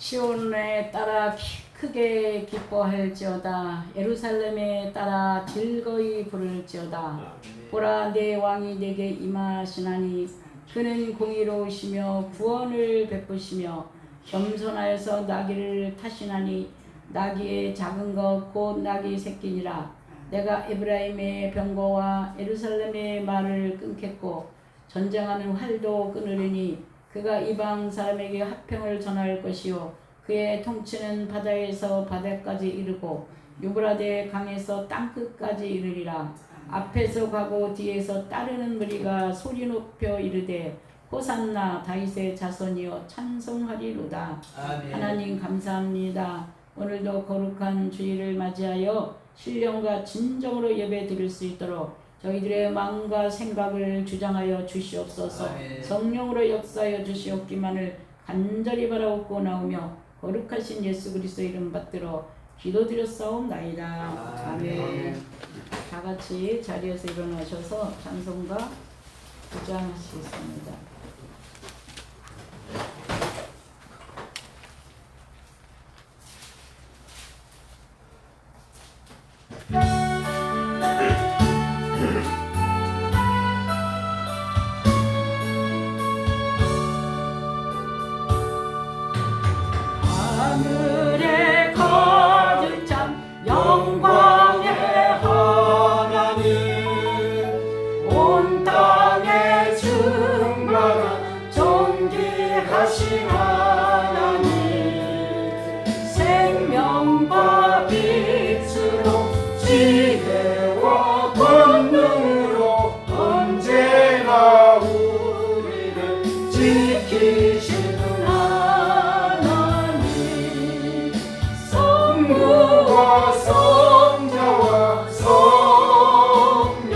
시온에 따라 크게 기뻐할지어다. 예루살렘에 따라 즐거이 부를지어다. 보라, 내 왕이 내게 임하시나니 그는 공의로우시며 구원을 베푸시며 겸손하여서 나귀를 타시나니 나귀의 작은 것 곧 나귀 새끼니라. 내가 에브라임의 병거와 예루살렘의 말을 끊겠고 전쟁하는 활도 끊으리니 그가 이방 사람에게 화평을 전할 것이요 그의 통치는 바다에서 바다까지 이르고 유브라데 강에서 땅끝까지 이르리라. 앞에서 가고 뒤에서 따르는 무리가 소리 높여 이르되 호산나 다윗의 자손이여 찬송하리로다. 아멘. 하나님 감사합니다. 오늘도 거룩한 주일을 맞이하여 신령과 진정으로 예배 드릴 수 있도록 저희들의 마음과 생각을 주장하여 주시옵소서. 아멘. 성령으로 역사하여 주시옵기만을 간절히 바라옵고 나오며 거룩하신 예수 그리스도 이름 받들어 기도드렸사옵나이다. 아멘. 다 같이 자리에서 일어나셔서 찬송가 주장하시겠습니다. 하늘에 거듭 찬 영광의 하나님, 온 땅에 충만한 존귀하신 하나님, 생명과 빛으로 지혜와 권능으로 언제나 우리를 지키시는 성부와 성자와 성령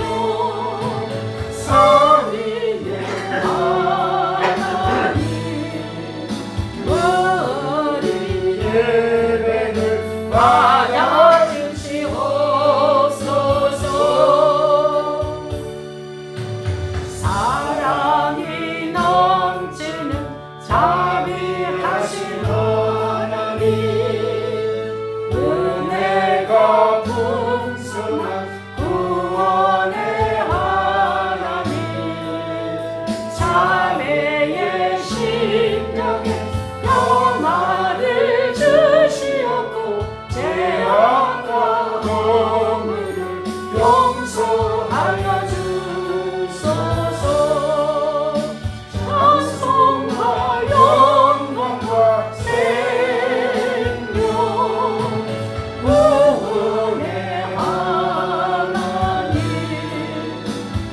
삼위의 하나님, 우리 예배를 받아주시옵소서. 사랑이 넘치는 자비하신 하나님, 은혜가 풍성한 구원의 하나님, 자매의 심령에 평안을 주시옵고 죄악과 허물을 용서하여 주소서. 찬송과 영광과 생명, 구원의 하나님,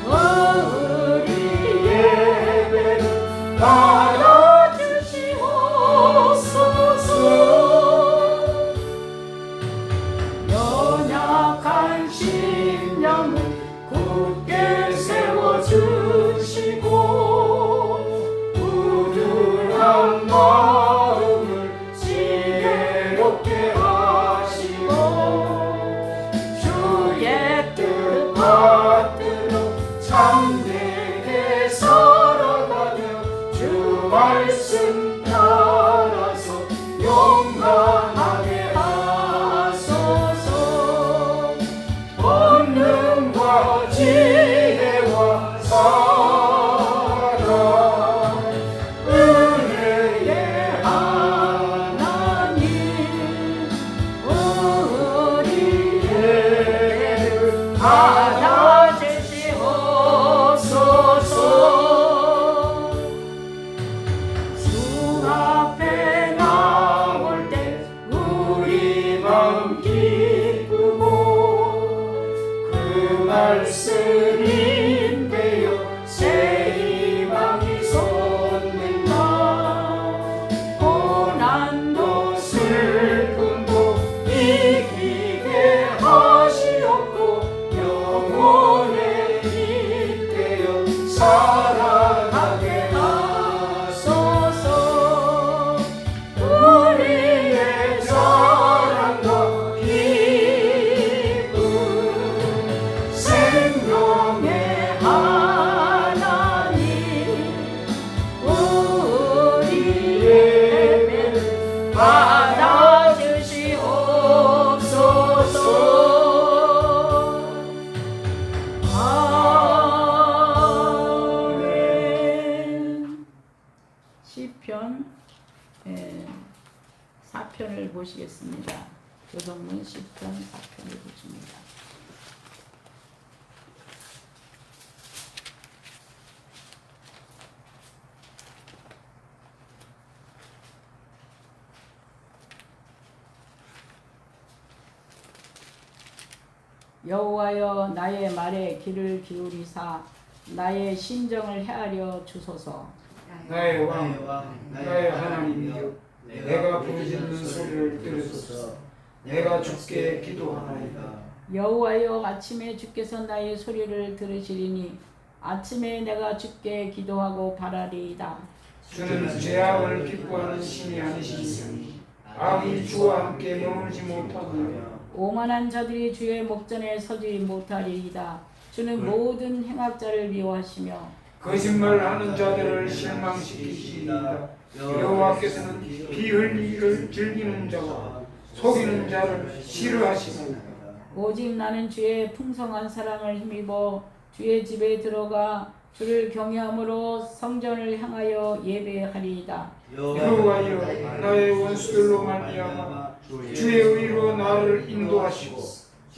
우리 예배를 받아주시옵소서. 연약한 심령을 굳게 세워주시고 우둔한 마음을 지혜롭게 하시고 주의 뜻 받들어 참되게 살아가며 주 말씀 따라서 용감하게 하소서. 본능과 지혜와 사랑, 은혜의 하나님, 우리 예배를 받아주시옵소서. 10편 4편을 보시겠습니다. 교동문 10편 4편을 보십니다. 여호와여 나의 말에 귀를 기울이사 나의 심정을 헤아려 주소서. 나의 왕, 나의 하나님이여, 내가 부르짖는 소리를 들으소서. 내가 주께 기도하나이다. 여호와여 아침에 주께서 나의 소리를 들으시리니 아침에 내가 주께 기도하고 바라리이다. 주는 죄악을 기뻐하는 신이 아니시니 악이 주와 함께 머물지 못하느냐. 오만한 자들이 주의 목전에 서지 못하리이다. 주는 모든 행악자를 미워하시며 거짓말하는 자들을 실망시키시리이다. 여호와께서는 피 흘리기를 즐기는 자와 속이는 자를 싫어하시나이다. 오직 나는 주의 풍성한 사랑을 힘입어 주의 집에 들어가 주를 경외함으로 성전을 향하여 예배하리이다. 여호와여 나의 원수들로 말미암아 주의 의로 나를 인도하시고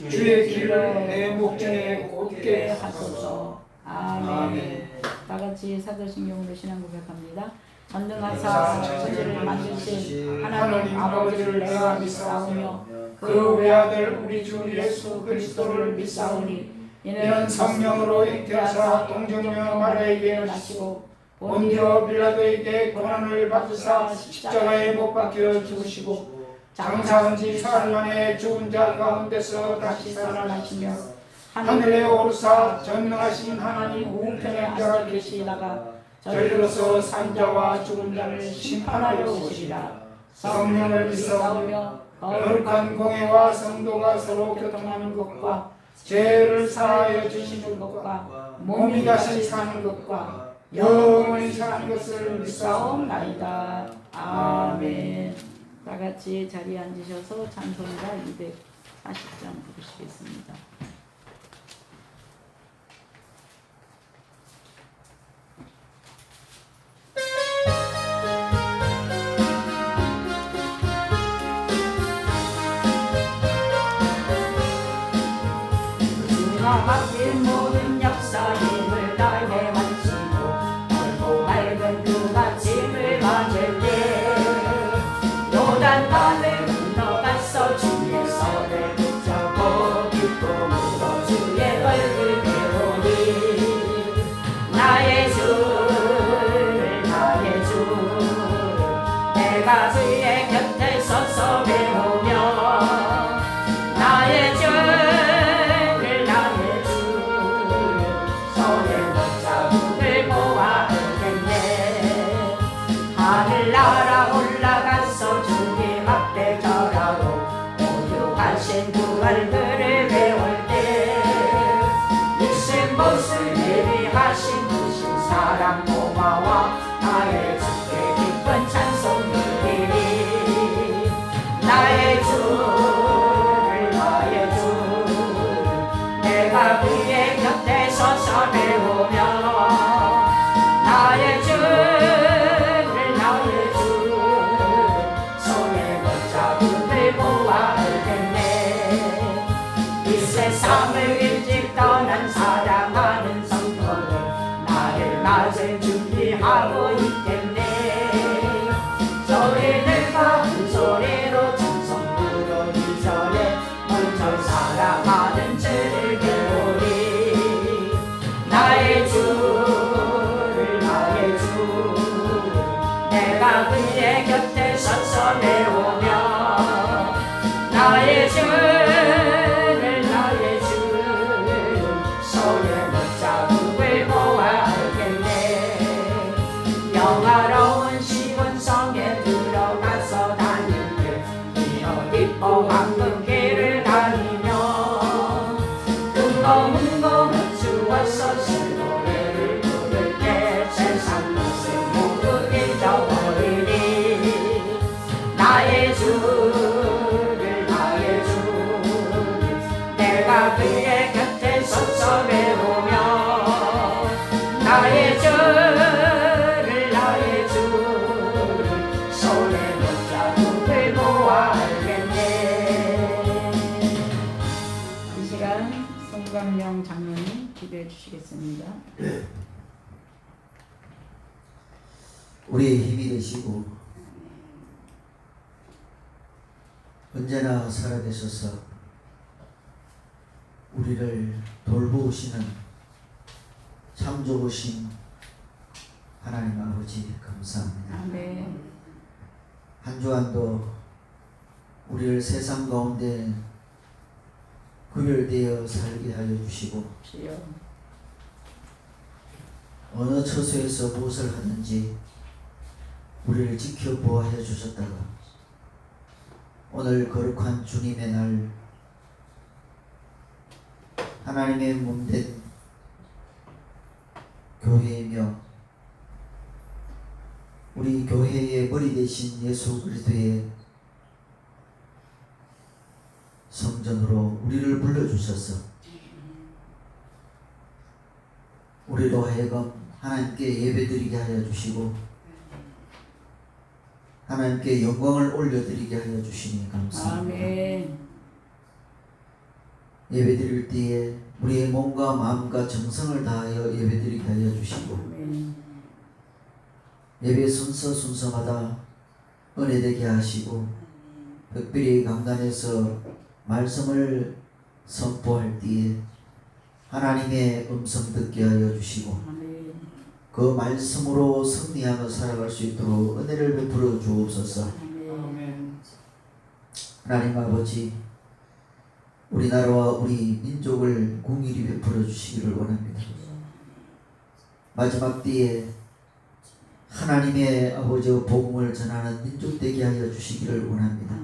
주의 길을 내 목전에 곧게 하소서. 아멘. 다 같이 사도신경으로 신앙 고백합니다. 전능하사 천지를 만드신 하나님 아버지를 내가 믿사오며 그 외아들 우리 주 예수 그리스도를 믿사오니 이는 성령으로 잉태하사 동정녀 마리아에게 나시고 본디오 빌라도에게 고난을 받으사 십자가에 못 박혀 죽으시고 장사한 지 사흘 만에 죽은 자 가운데서 다시 살아나시며 하늘에 오르사 전능하신 하나님 우편에 앉아 계시다가 저희로서 산자와 죽은 자를 심판하려 오시리라. 성령을 믿사오며 거룩한 공회와 성도가 서로 교통하는 것과 죄를 사하여 주시는 것과 몸이 다시 사는 것과 영원히 사는 것을 믿사옵나이다. 아멘. 다 같이 자리에 앉으셔서 찬송가 240장 부르시겠습니다. 맡긴 모든 역사 힘을 다해 만지고 넓고 맑은 그 아침을 맞을 때 요단강을 건너가서 주의 손을 붙잡고 기쁨으로 주의 얼굴 배우니 나의 주 내가 주의 곁에 서서 배우며 나의 주 하늘나라 올라가서 주님 앞에 절하고 오죽하신 부활들을 배울 때 이신 모습 예비하신 주신 사랑 고마워 나의 주께 기쁜 찬송 드리리 나의 주 내가 그의 곁에 서서 배우며 나의 주 세상을 일찍 떠난 사랑하는 성도들 나를 맞을 준비하고 있겠네 소리들과 큰 소리로 찬송 부르 이절에 먼저 사랑하는 주를 배우리 나의 주를 나의 주 내가 그의 곁에 서서 배우며 나의 주 영화로운 시온성에 들어가서 다닐 때 이어 기뻐 황금길을 다니며 궁금은 주어서 신노래를 부를 때 세상 모습 모두 잊어버리니 나의 주를 나의 주 기도하겠습니다. 우리의 힘이 되시고 언제나 살아계셔서 우리를 돌보시는 참 좋으신 하나님 아버지 감사합니다. 아멘. 한 주간도 우리를 세상 가운데 구별되어 살게 하여 주시고 주여. 어느 처소에서 무엇을 하든지 우리를 지켜보아해 주셨다가 오늘 거룩한 주님의 날 하나님의 몸된 교회이며 우리 교회의 머리 되신 예수 그리스도의 성전으로 우리를 불러주셔서 우리로 하여금 하나님께 예배드리게 하여 주시고 하나님께 영광을 올려드리게 하여 주시니 감사합니다. 아멘. 예배드릴 때에 우리의 몸과 마음과 정성을 다하여 예배드리게 하여 주시고 아멘. 예배 순서마다 은혜되게 하시고 특별히 강단에서 말씀을 선포할 때에 하나님의 음성 듣게 하여 주시고 아멘. 그 말씀으로 승리하며 살아갈 수 있도록 은혜를 베풀어 주옵소서. 아멘. 하나님 아버지 우리나라와 우리 민족을 공의히 베풀어 주시기를 원합니다. 마지막 때에 하나님의 아버지의 복음을 전하는 민족 되게 하여 주시기를 원합니다.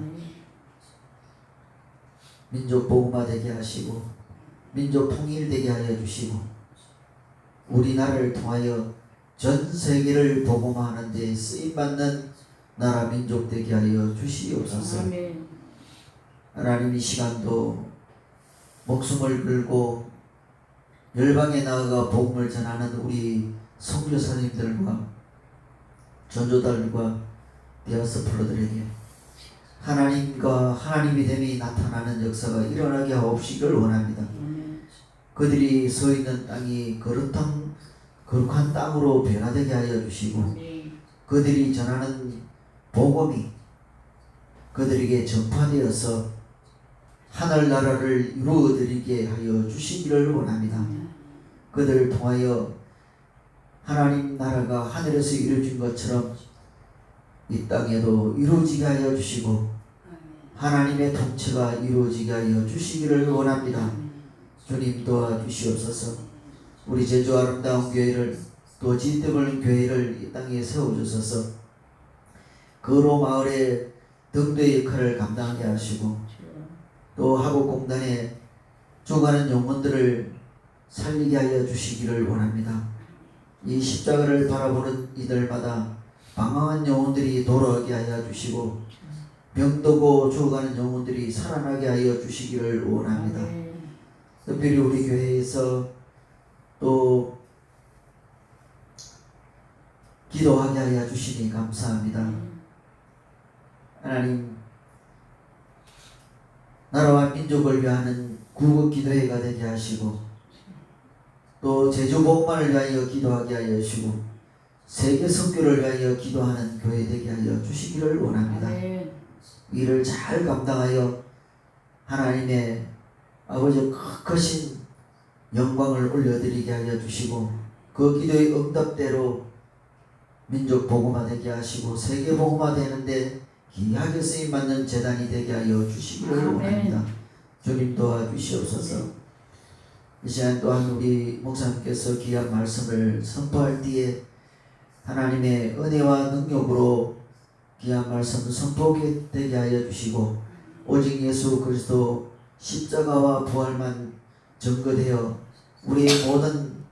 민족 복음화 되게 하시고 민족 통일되게 하여 주시고 우리나라를 통하여 전 세계를 복음화하는 데 쓰임받는 나라 민족 되게 하여 주시옵소서. 아멘. 하나님 이 시간도 목숨을 걸고 열방에 나아가 복음을 전하는 우리 선교사님들과 전도자들과 디아스포라들에게 하나님과 하나님의 됨이 나타나는 역사가 일어나게 하옵시기를 원합니다. 그들이 서 있는 땅이 거룩한 땅으로 변화되게 하여 주시고 그들이 전하는 복음이 그들에게 전파되어서 하늘나라를 이루어드리게 하여 주시기를 원합니다. 그들을 통하여 하나님 나라가 하늘에서 이루어진 것처럼 이 땅에도 이루어지게 하여 주시고 하나님의 통치가 이루어지게 하여 주시기를 원합니다. 주님 도와주시옵소서. 우리 제주 아름다운 교회를 또 진득을 교회를 이 땅에 세워주셔서 거로 마을의 등대 역할을 감당하게 하시고 또 하복공단에 죽어가는 영혼들을 살리게 하여 주시기를 원합니다. 이 십자가를 바라보는 이들마다 방황한 영혼들이 돌아오게 하여 주시고 병들고 죽어가는 영혼들이 살아나게 하여 주시기를 원합니다. 특별히 우리 교회에서 또 기도하게 하여 주시니 감사합니다. 하나님 나라와 민족을 위하는 구국 기도회가 되게 하시고 또 제주복음만을 위하여 기도하게 하여 주시고 세계 선교를 위하여 기도하는 교회 되게 하여 주시기를 원합니다. 이를 잘 감당하여 하나님의 아버지 크신 영광을 올려드리게 하여 주시고 그 기도의 응답대로 민족 복음화 되게 하시고 세계 복음화 되는데 귀하게 쓰임받는 재단이 되게 하여 주시기를 원합니다. 주님 도와주시옵소서. 이 시간 또한 우리 목사님께서 귀한 말씀을 선포할 때에 하나님의 은혜와 능력으로 귀한 말씀을 선포하게 되게 하여 주시고 오직 예수 그리스도 십자가와 부활만 증거되어 우리의 모든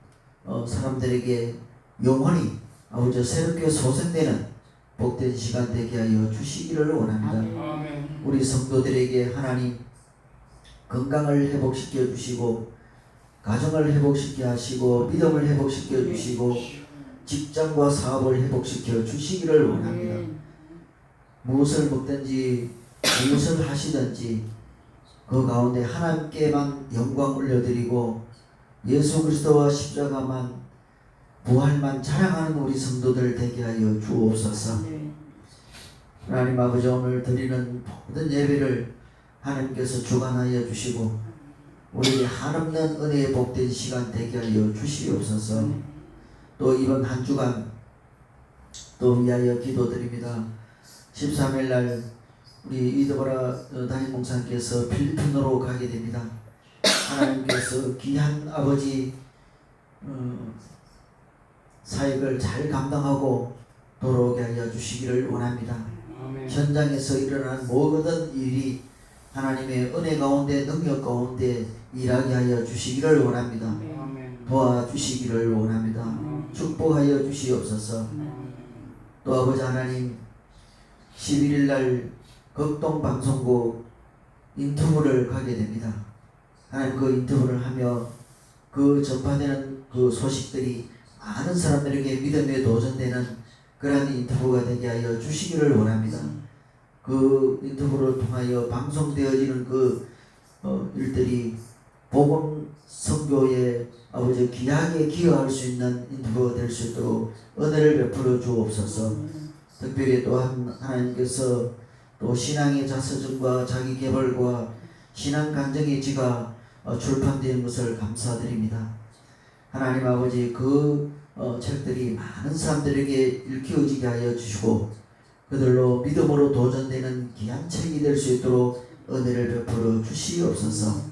사람들에게 영원히 아버지 새롭게 소생되는 복된 시간 되게 하여 주시기를 원합니다. 아멘. 우리 성도들에게 하나님 건강을 회복시켜 주시고 가정을 회복시켜 하시고 믿음을 회복시켜 주시고 직장과 사업을 회복시켜 주시기를 원합니다. 무엇을 먹든지 무엇을 하시든지 그 가운데 하나님께만 영광 올려드리고 예수 그리스도와 십자가만 부활만 자랑하는 우리 성도들 되게 하여 주옵소서. 네. 하나님 아버지, 오늘 드리는 모든 예배를 하나님께서 주관하여 주시고 우리 한없는 은혜의 복된 시간 되게 하여 주시옵소서. 또 이번 한 주간 또 위하여 기도드립니다. 13일 날 우리 이드보라 담임 목사님께서 필리핀으로 가게 됩니다. 하나님께서 귀한 아버지 사역을 잘 감당하고 돌아오게 하여 주시기를 원합니다. 아멘. 현장에서 일어난 모든 일이 하나님의 은혜 가운데 능력 가운데 일하게 하여 주시기를 원합니다. 아멘. 도와주시기를 원합니다. 축복하여 주시옵소서. 또 아버지 하나님, 11일 날 극동 방송국 인터뷰를 가게 됩니다. 하나님, 그 인터뷰를 하며 그 전파되는 그 소식들이 많은 사람들에게 믿음에 도전되는 그러한 인터뷰가 되게 하여 주시기를 원합니다. 그 인터뷰를 통하여 방송되어지는 그 일들이 복음 선교에 아버지 귀하게 기여할 수 있는 인터뷰가 될 수 있도록 은혜를 베풀어 주옵소서. 특별히 또한 하나님께서 또 신앙의 자서전과 자기 개발과 신앙 간증의 지가 출판된 것을 감사드립니다. 하나님 아버지, 그 책들이 많은 사람들에게 읽혀지게 하여 주시고 그들로 믿음으로 도전되는 귀한 책이 될 수 있도록 은혜를 베풀어 주시옵소서.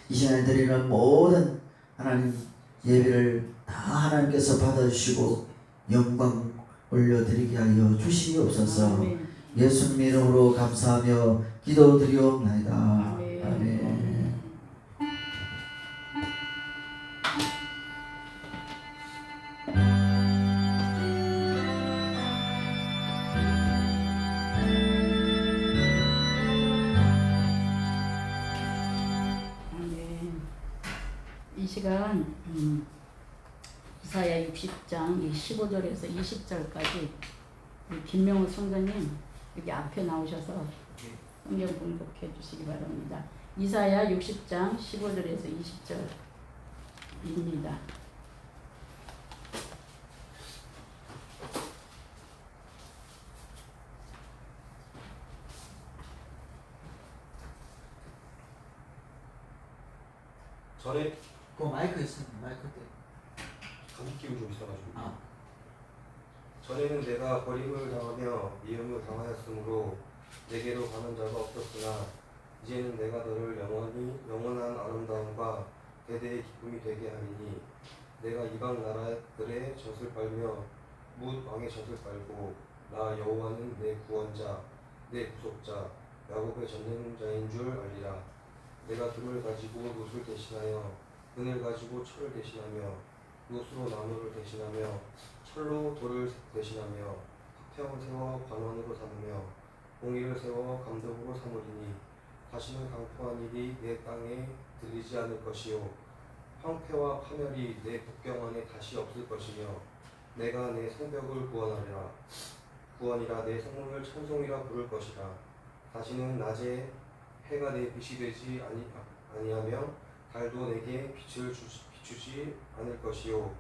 이 시간에 드리는 모든 하나님 예배를 다 하나님께서 받아주시고 영광 올려드리게 하여 주시옵소서. 아멘. 예수님의 이름으로 감사하며 기도드리옵나이다. 아멘. 아멘. 이 시간 이사야 60장 15절에서 20절까지 김명호 성도님 여기 앞에 나오셔서 성경 봉독해 주시기 바랍니다. 이사야 60장 15절에서 20절입니다. 전에 그 마이크 있어. 마이크 때. 감기기운 좀 있어가지고 아. 전에는 내가 버림을 당하며 미움을 당하였으므로 내게로 가는 자가 없었으나 이제는 내가 너를 영원한 아름다움과 대대의 기쁨이 되게 하리니 내가 이방 나라들의 젖을 빨며 뭇 왕의 젖을 빨고 나 여호와는 내 구원자 내 구속자 야곱의 전능자인 줄 알리라. 내가 돌을 가지고 놋을 대신하여 은을 가지고 철을 대신하며 놋으로 나무를 대신하며 철로 돌을 대신하며 화평을 세워 관원으로 삼으며 공의를 세워 감독으로 삼으리니 다시는 강포한 일이 내 땅에 들리지 않을 것이요 황폐와 파멸이 내 국경 안에 다시 없을 것이며 내가 내 성벽을 구원이라 내 성문을 찬송이라 부를 것이라. 다시는 낮에 해가 내 빛이 되지 아니하며 달도 내게 빛을 비추지 않을 것이요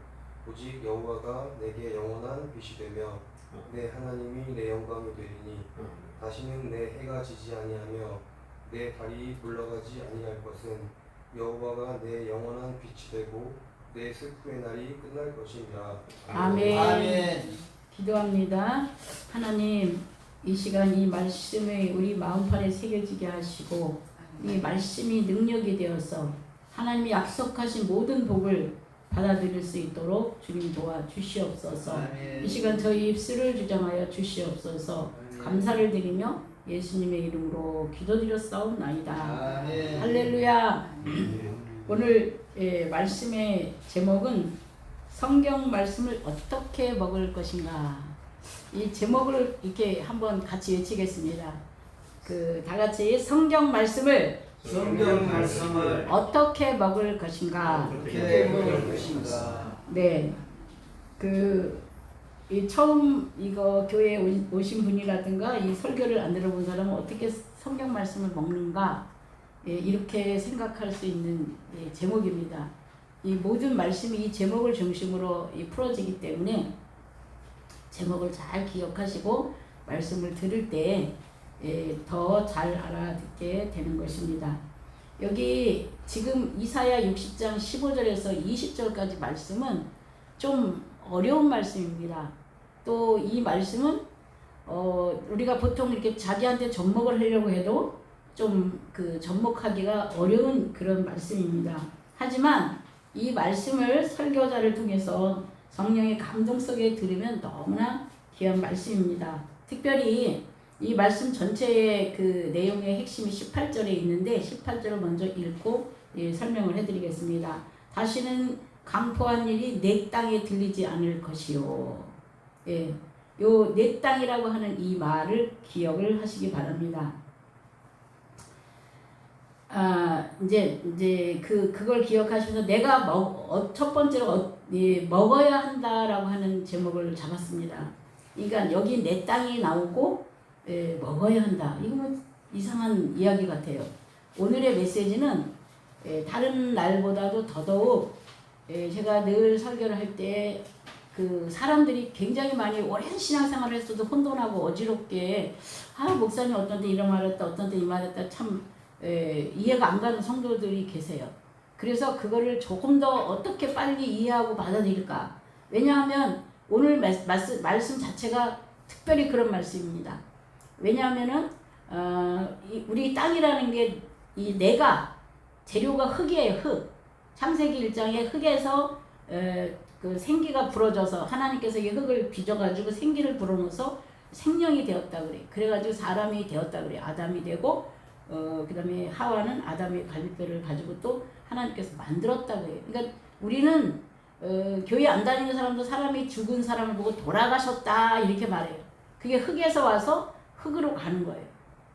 오직 여호와가 내게 영원한 빛이 되며 내 하나님이 내 영광이 되리니 다시는 내 해가 지지 아니하며 내 달이 물러가지 아니할 것은 여호와가 내 영원한 빛이 되고 내 슬픔의 날이 끝날 것이니라. 아멘. 아멘. 기도합니다. 하나님, 이 시간 이 말씀이 우리 마음판에 새겨지게 하시고 이 말씀이 능력이 되어서 하나님이 약속하신 모든 복을 받아들일 수 있도록 주님 도와주시옵소서. 아멘. 이 시간 저희 입술을 주장하여 주시옵소서. 감사를 드리며 예수님의 이름으로 기도드렸사옵나이다. 아멘. 할렐루야. 오늘 말씀의 제목은 성경 말씀을 어떻게 먹을 것인가. 이 제목을 이렇게 한번 같이 외치겠습니다. 다 같이 성경 말씀을 어떻게 먹을 것인가. 어떻게 먹을 것인가. 네. 이 처음 이거 교회에 오신 분이라든가 이 설교를 안 들어본 사람은 어떻게 성경 말씀을 먹는가, 이렇게 생각할 수 있는 제목입니다. 이 모든 말씀이 이 제목을 중심으로 풀어지기 때문에 제목을 잘 기억하시고 말씀을 들을 때 더 잘 알아듣게 되는 것입니다. 여기 지금 이사야 60장 15절에서 20절까지 말씀은 좀 어려운 말씀입니다. 또 이 말씀은 우리가 보통 이렇게 자기한테 접목을 하려고 해도 좀 그 접목하기가 어려운 그런 말씀입니다. 하지만 이 말씀을 설교자를 통해서 성령의 감동 속에 들으면 너무나 귀한 말씀입니다. 특별히 이 말씀 전체의 그 내용의 핵심이 18절에 있는데 18절을 먼저 읽고 설명을 해드리겠습니다. 다시는 강포한 일이 내 땅에 들리지 않을 것이요. 예, 요 내 땅이라고 하는 이 말을 기억을 하시기 바랍니다. 이제 그걸 기억하시면서 내가 첫 번째로 먹어야 한다라고 하는 제목을 잡았습니다. 그러니까 여기 내 땅이 나오고 먹어야 한다. 이거는 이상한 이야기 같아요. 오늘의 메시지는 다른 날보다도 더더욱 제가 늘 설교를 할 때 그 사람들이 굉장히 많이 오랜 신앙생활을 했어도 혼돈하고 어지럽게 목사님 어떤 때 이런 말 했다 어떤 때 이 말 했다 참 이해가 안 가는 성도들이 계세요. 그래서 그거를 조금 더 어떻게 빨리 이해하고 받아들일까. 왜냐하면 오늘 말씀 자체가 특별히 그런 말씀입니다. 왜냐하면은 우리 땅이라는 게 이 내가 재료가 흙이에요. 흙. 창세기 1장에 흙에서 그 생기가 불어져서 하나님께서 이 흙을 빚어가지고 생기를 불어넣어서 생명이 되었다 그래. 그래가지고 사람이 되었다 그래. 아담이 되고 그 다음에 하와는 아담의 갈비뼈를 가지고 또 하나님께서 만들었다 그래요. 그러니까 우리는 교회 안 다니는 사람도 사람이 죽은 사람을 보고 돌아가셨다 이렇게 말해요. 그게 흙에서 와서 흙으로 가는 거예요.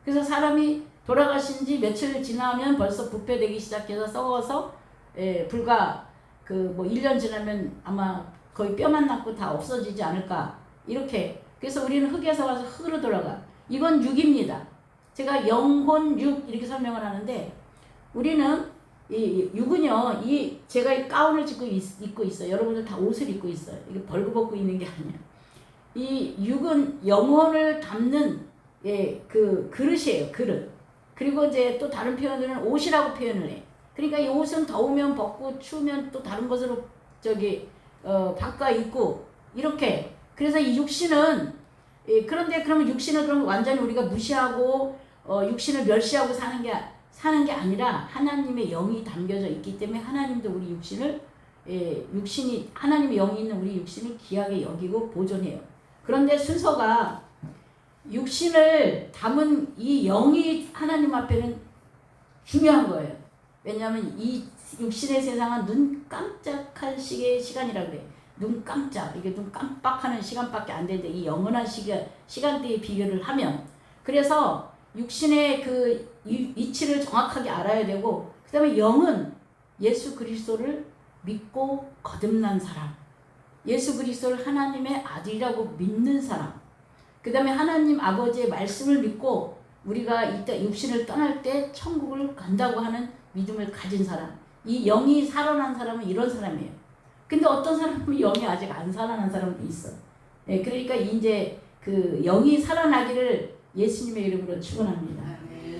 그래서 사람이 돌아가신 지 며칠 지나면 벌써 부패되기 시작해서 썩어서 불과 뭐 1년 지나면 아마 거의 뼈만 남고 다 없어지지 않을까 이렇게. 그래서 우리는 흙에서 와서 흙으로 돌아가. 이건 육입니다. 제가 영혼 육 이렇게 설명을 하는데 우리는 이 육은요 제가 이 가운을 입고 있어요. 여러분들 다 옷을 입고 있어요. 이게 벌거벗고 있는 게 아니야. 이 육은 영혼을 담는 그 그릇이에요. 그릇. 그리고 이제 또 다른 표현들은 옷이라고 표현을 해. 그러니까 이 옷은 더우면 벗고 추우면 또 다른 것으로 바꿔 입고 이렇게. 그래서 이 육신은 그런데 그러면 육신을 그럼 완전히 우리가 무시하고 육신을 멸시하고 사는 게 아니라 하나님의 영이 담겨져 있기 때문에 하나님도 우리 육신을 하나님의 영이 있는 우리 육신을 귀하게 여기고 보존해요. 그런데 순서가 육신을 담은 이 영이 하나님 앞에는 중요한 거예요. 왜냐하면 이 육신의 세상은 눈 깜짝할 시간이라 그래. 눈 깜짝, 이게 눈 깜빡하는 시간밖에 안 되는데 이 영원한 시간대에 비교를 하면 그래서 육신의 그 위치를 정확하게 알아야 되고 그 다음에 영은 예수 그리스도를 믿고 거듭난 사람, 예수 그리스도를 하나님의 아들이라고 믿는 사람, 그 다음에 하나님 아버지의 말씀을 믿고 우리가 이때 육신을 떠날 때 천국을 간다고 하는 믿음을 가진 사람, 이 영이 살아난 사람은 이런 사람이에요. 근데 어떤 사람은 영이 아직 안 살아난 사람도 있어. 그러니까 이제 그 영이 살아나기를 예수님의 이름으로 축원합니다.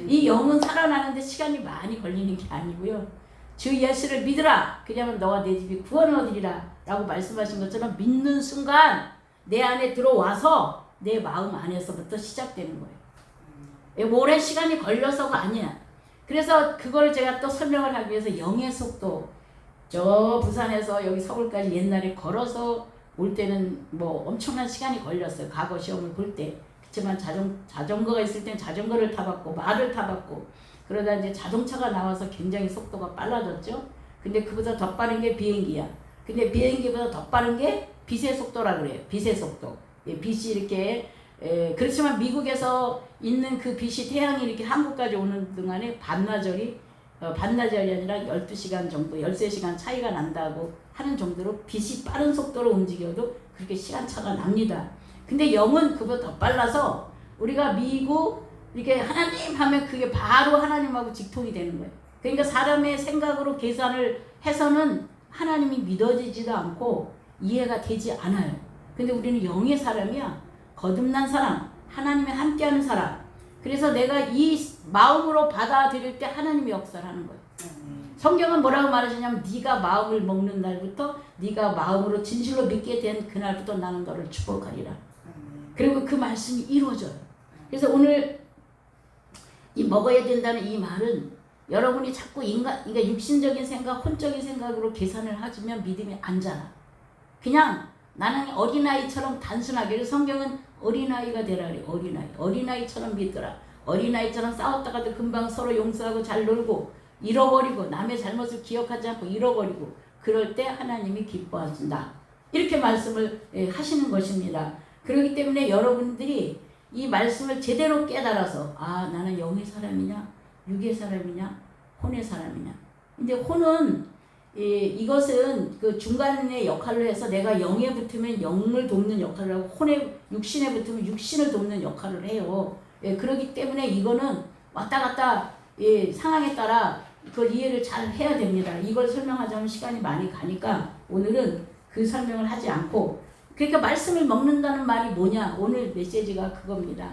이 영은 살아나는데 시간이 많이 걸리는 게 아니고요. 주 예수를 믿으라. 그러면 너와 내 집이 구원을 얻으리라 라고 말씀하신 것처럼 믿는 순간 내 안에 들어와서 내 마음 안에서부터 시작되는 거예요. 오랜 시간이 걸려서가 아니야. 그래서 그걸 제가 또 설명을 하기 위해서 영의 속도, 저 부산에서 여기 서울까지 옛날에 걸어서 올 때는 뭐 엄청난 시간이 걸렸어요. 과거 시험을 볼 때. 그렇지만 자전거가 있을 땐 자전거를 타봤고 말을 타봤고 그러다 이제 자동차가 나와서 굉장히 속도가 빨라졌죠. 근데 그보다 더 빠른 게 비행기야. 근데 비행기보다 더 빠른 게 빛의 속도라 그래요. 빛의 속도. 빛이 이렇게 그렇지만 미국에서 있는 그 빛이 태양이 이렇게 한국까지 오는 동안에 반나절이 아니라 12시간 정도 13시간 차이가 난다고 하는 정도로 빛이 빠른 속도로 움직여도 그렇게 시간차가 납니다. 근데 영은 그보다 더 빨라서 우리가 미국 이렇게 하나님 하면 그게 바로 하나님하고 직통이 되는 거예요. 그러니까 사람의 생각으로 계산을 해서는 하나님이 믿어지지도 않고 이해가 되지 않아요. 근데 우리는 영의 사람이야. 거듭난 사람, 하나님이 함께하는 사람. 그래서 내가 이 마음으로 받아들일 때 하나님이 역사를 하는 거예요. 성경은 뭐라고 말하시냐면 네가 마음을 먹는 날부터 네가 마음으로 진실로 믿게 된 그날부터 나는 너를 축복하리라. 그리고 그 말씀이 이루어져요. 그래서 오늘 이 먹어야 된다는 이 말은 여러분이 자꾸 그러니까 육신적인 생각, 혼적인 생각으로 계산을 하시면 믿음이 안 자라. 그냥 나는 어린아이처럼 단순하게, 그래서 성경은 어린아이가 되라 그래. 어린아이처럼 믿더라. 어린아이처럼 싸웠다가도 금방 서로 용서하고 잘 놀고 잃어버리고 남의 잘못을 기억하지 않고 잃어버리고 그럴 때 하나님이 기뻐하신다. 이렇게 말씀을 하시는 것입니다. 그렇기 때문에 여러분들이 이 말씀을 제대로 깨달아서 아 나는 영의 사람이냐 육의 사람이냐 혼의 사람이냐. 근데 혼은 이것은 그 중간의 역할을 해서 내가 영에 붙으면 영을 돕는 역할을 하고 혼에 육신에 붙으면 육신을 돕는 역할을 해요. 그렇기 때문에 이거는 왔다 갔다 상황에 따라 그걸 이해를 잘 해야 됩니다. 이걸 설명하자면 시간이 많이 가니까 오늘은 그 설명을 하지 않고, 그러니까 말씀을 먹는다는 말이 뭐냐, 오늘 메시지가 그겁니다.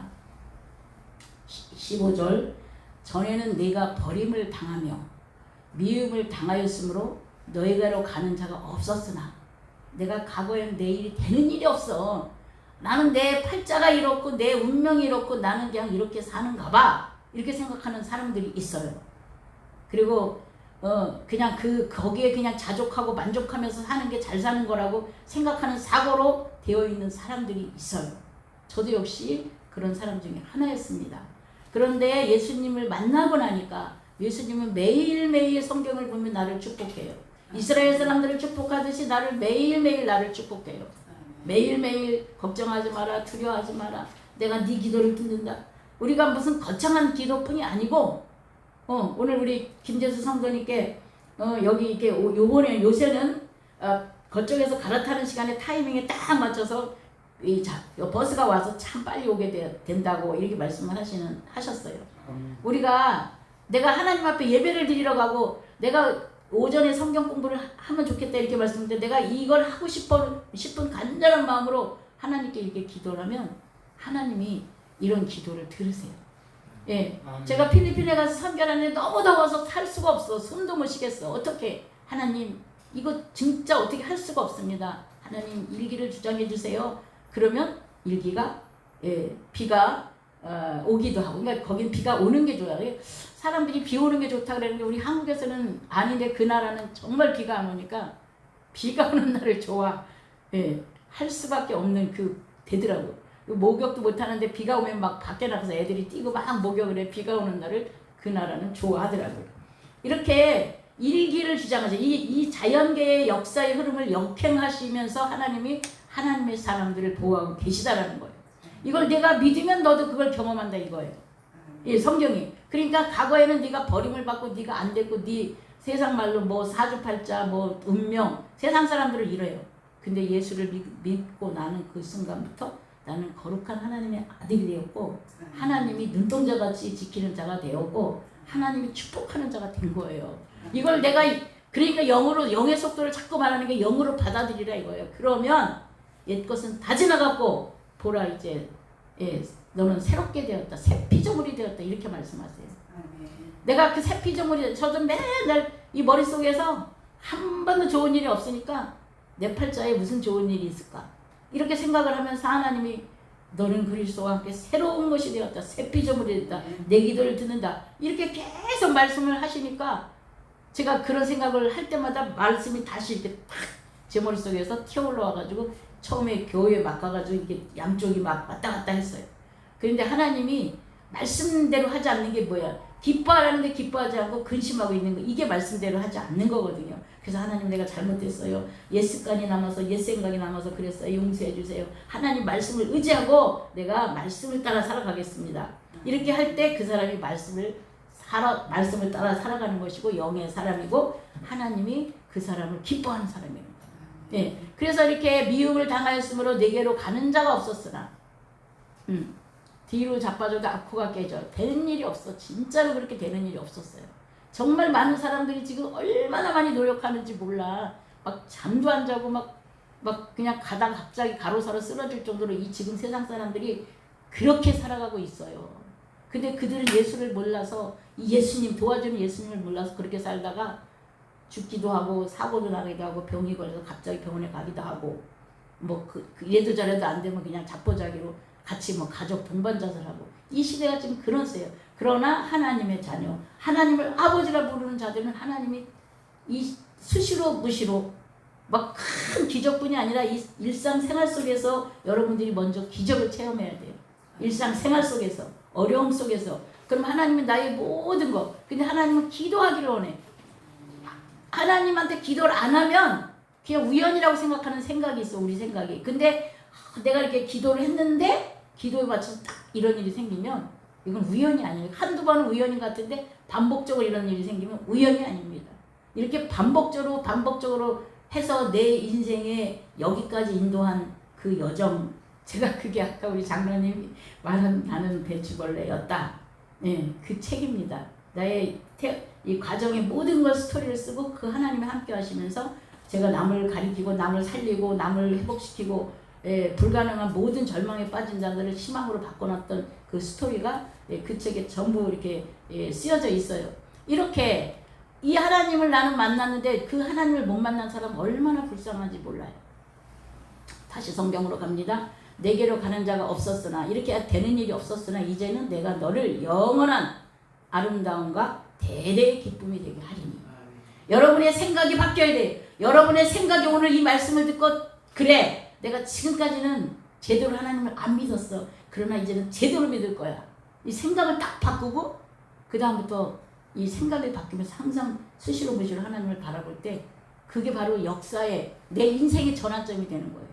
15절 전에는 내가 버림을 당하며 미움을 당하였으므로 너희가로 가는 자가 없었으나 내가 과거에는 내 일이 되는 일이 없어. 나는 내 팔자가 이렇고 내 운명이 이렇고 나는 그냥 이렇게 사는가 봐. 이렇게 생각하는 사람들이 있어요. 그리고 그냥 거기에 그냥 자족하고 만족하면서 사는 게 잘 사는 거라고 생각하는 사고로 되어 있는 사람들이 있어요. 저도 역시 그런 사람 중에 하나였습니다. 그런데 예수님을 만나고 나니까 예수님은 매일매일 성경을 보면 나를 축복해요. 이스라엘 사람들을 축복하듯이 매일매일 나를 축복해요. 매일매일 걱정하지 마라, 두려워하지 마라, 내가 네 기도를 듣는다. 우리가 무슨 거창한 기도뿐이 아니고 오늘 우리 김재수 성도님께 여기 이렇게 요새는 그쪽에서 갈아타는 시간에 타이밍에 딱 맞춰서 버스가 와서 참 빨리 오게 된다고 이렇게 말씀을 하셨어요. 내가 하나님 앞에 예배를 드리러 가고 내가 오전에 성경 공부를 하면 좋겠다 이렇게 말씀드렸는데 내가 이걸 하고 싶은 간절한 마음으로 하나님께 이렇게 기도를 하면 하나님이 이런 기도를 들으세요. 제가 필리핀에 가서 선교하는데 너무 더워서 살 수가 없어. 숨도 못 쉬겠어. 어떻게 하나님 이거 진짜 어떻게 할 수가 없습니다. 하나님 일기를 주장해 주세요. 그러면 일기가 비가 오기도 하고, 그러니까 거긴 비가 오는 게 좋아요. 사람들이 비 오는 게 좋다 그러는데 우리 한국에서는 아닌데 그 나라는 정말 비가 안 오니까 비가 오는 날을 할 수밖에 없는 되더라고. 목욕도 못 하는데 비가 오면 막 밖에 나가서 애들이 뛰고 막 목욕을 해. 비가 오는 날을 그 나라는 좋아하더라고요. 이렇게 일기를 주장하죠. 이 자연계의 역사의 흐름을 역행하시면서 하나님이 하나님의 사람들을 보호하고 계시다라는 거예요. 이걸 내가 믿으면 너도 그걸 경험한다 이거예요. 성경이. 그러니까 과거에는 네가 버림을 받고 네가 안 됐고 네 세상 말로 뭐 사주팔자 뭐 운명 세상 사람들을 이래요. 근데 예수를 믿고 나는 그 순간부터 나는 거룩한 하나님의 아들이 되었고 하나님이 눈동자같이 지키는 자가 되었고 하나님이 축복하는 자가 된 거예요. 이걸 내가 그러니까 영의 속도를 자꾸 말하는 게 영으로 받아들이라 이거예요. 그러면 옛것은 다 지나갔고 보라 이제 너는 새롭게 되었다. 새 피조물이 되었다. 이렇게 말씀하세요. 내가 그 새 피조물이 저도 맨날 이 머릿속에서 한 번도 좋은 일이 없으니까 내 팔자에 무슨 좋은 일이 있을까? 이렇게 생각을 하면서 하나님이 너는 그리스도와 함께 새로운 것이 되었다. 새 피조물이 되었다. 내 기도를 듣는다. 이렇게 계속 말씀을 하시니까 제가 그런 생각을 할 때마다 말씀이 다시 이렇게 탁 제 머릿속에서 튀어올라와가지고 처음에 교회에 막 가가지고 이게 양쪽이 막 왔다 갔다 했어요. 그런데 하나님이 말씀대로 하지 않는 게 뭐야? 기뻐하라는데 기뻐하지 않고 근심하고 있는 거, 이게 말씀대로 하지 않는 거거든요. 그래서 하나님 내가 잘못했어요. 옛 습관이 남아서 옛 생각이 남아서 그랬어요. 용서해 주세요. 하나님 말씀을 의지하고 내가 말씀을 따라 살아가겠습니다. 이렇게 할 때 그 사람이 말씀을 따라 살아가는 것이고 영의 사람이고 하나님이 그 사람을 기뻐하는 사람이에요. 그래서 이렇게 미움을 당하였으므로 내게로 가는 자가 없었으나 뒤로 자빠져도 악호가 깨져. 되는 일이 없어. 진짜로 그렇게 되는 일이 없었어요. 정말 많은 사람들이 지금 얼마나 많이 노력하는지 몰라. 막 잠도 안 자고 막 그냥 가다가 갑자기 가로사로 쓰러질 정도로 이 지금 세상 사람들이 그렇게 살아가고 있어요. 근데 그들은 예수를 몰라서 이 예수님 도와주는 예수님을 몰라서 그렇게 살다가 죽기도 하고 사고도 나기도 하고 병이 걸려서 갑자기 병원에 가기도 하고 뭐 이래도 저래도 안 되면 그냥 자포자기로 같이 뭐 가족 동반 자살하고 이 시대가 지금 그런 세요. 그러나 하나님의 자녀, 하나님을 아버지라 부르는 자들은 하나님이 이 수시로 무시로 막 큰 기적뿐이 아니라 이 일상생활 속에서 여러분들이 먼저 기적을 체험해야 돼요. 일상생활 속에서 어려움 속에서. 그럼 하나님은 나의 모든 것. 근데 하나님은 기도하기를 원해. 하나님한테 기도를 안 하면 그냥 우연이라고 생각하는 생각이 있어. 우리 생각이. 근데 내가 이렇게 기도를 했는데 기도에 맞춰서 딱 이런 일이 생기면 이건 우연이 아니에요. 한두 번은 우연인 것 같은데 반복적으로 이런 일이 생기면 우연이 아닙니다. 이렇게 반복적으로 해서 내 인생에 여기까지 인도한 그 여정, 제가 그게 아까 우리 장로님이 말한 나는 배추벌레였다. 예, 그 책입니다. 나의 이 과정의 모든 걸 스토리를 쓰고 그 하나님이 함께 하시면서 제가 남을 가리키고 남을 살리고 남을 회복시키고 불가능한 모든 절망에 빠진 자들을 희망으로 바꿔놨던 그 스토리가 그 책에 전부 이렇게 쓰여져 있어요. 이렇게 이 하나님을 나는 만났는데 그 하나님을 못 만난 사람 얼마나 불쌍한지 몰라요. 다시 성경으로 갑니다. 내게로 가는 자가 없었으나 이렇게 되는 일이 없었으나 이제는 내가 너를 영원한 아름다움과 대대의 기쁨이 되게 하리니. 여러분의 생각이 바뀌어야 돼요. 여러분의 생각이 오늘 이 말씀을 듣고 그래 내가 지금까지는 제대로 하나님을 안 믿었어. 그러나 이제는 제대로 믿을 거야. 이 생각을 딱 바꾸고 그 다음부터 이 생각이 바뀌면서 항상 수시로 무시로 하나님을 바라볼 때 그게 바로 역사의 내 인생의 전환점이 되는 거예요.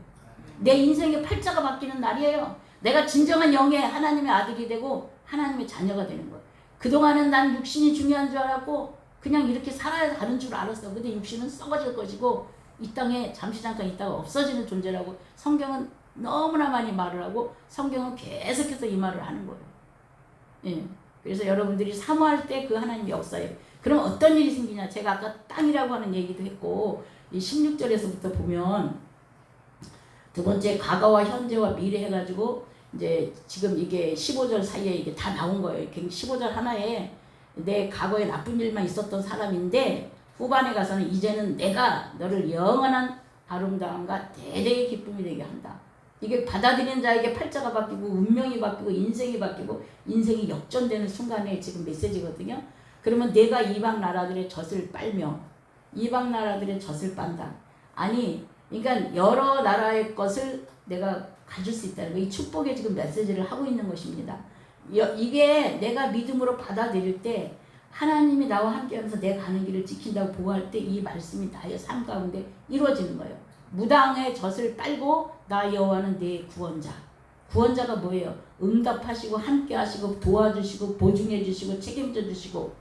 내 인생의 팔자가 바뀌는 날이에요. 내가 진정한 영의 하나님의 아들이 되고 하나님의 자녀가 되는 거예요. 그동안은 난 육신이 중요한 줄 알았고 그냥 이렇게 살아야 하는 줄 알았어. 근데 육신은 썩어질 것이고 이 땅에 잠시 잠깐 있다가 없어지는 존재라고 성경은 너무나 많이 말을 하고 성경은 계속해서 이 말을 하는 거예요. 예. 그래서 여러분들이 사모할 때 그 하나님 역사예요. 그럼 어떤 일이 생기냐. 제가 아까 땅이라고 하는 얘기도 했고 이 16절에서부터 보면 두 번째 과거와 현재와 미래 해가지고 이제 지금 이게 15절 사이에 이게 다 나온 거예요. 15절 하나에 내 과거에 나쁜 일만 있었던 사람인데 후반에 가서는 이제는 내가 너를 영원한 아름다움과 대대의 기쁨이 되게 한다. 이게 받아들이는 자에게 팔자가 바뀌고 운명이 바뀌고 인생이 바뀌고 인생이 역전되는 순간에 지금 메시지거든요. 그러면 내가 이방 나라들의 젖을 빨며 이방 나라들의 젖을 빤다. 아니 그러니까 여러 나라의 것을 내가 가질 수 있다는 거. 이 축복의 지금 메시지를 하고 있는 것입니다. 이게 내가 믿음으로 받아들일 때 하나님이 나와 함께하면서 내 가는 길을 지킨다고 보호할 때 이 말씀이 나의 삶 가운데 이루어지는 거예요. 무당의 젖을 빨고 나 여호와는 내 구원자. 구원자가 뭐예요? 응답하시고 함께하시고 도와주시고 보증해 주시고 책임져 주시고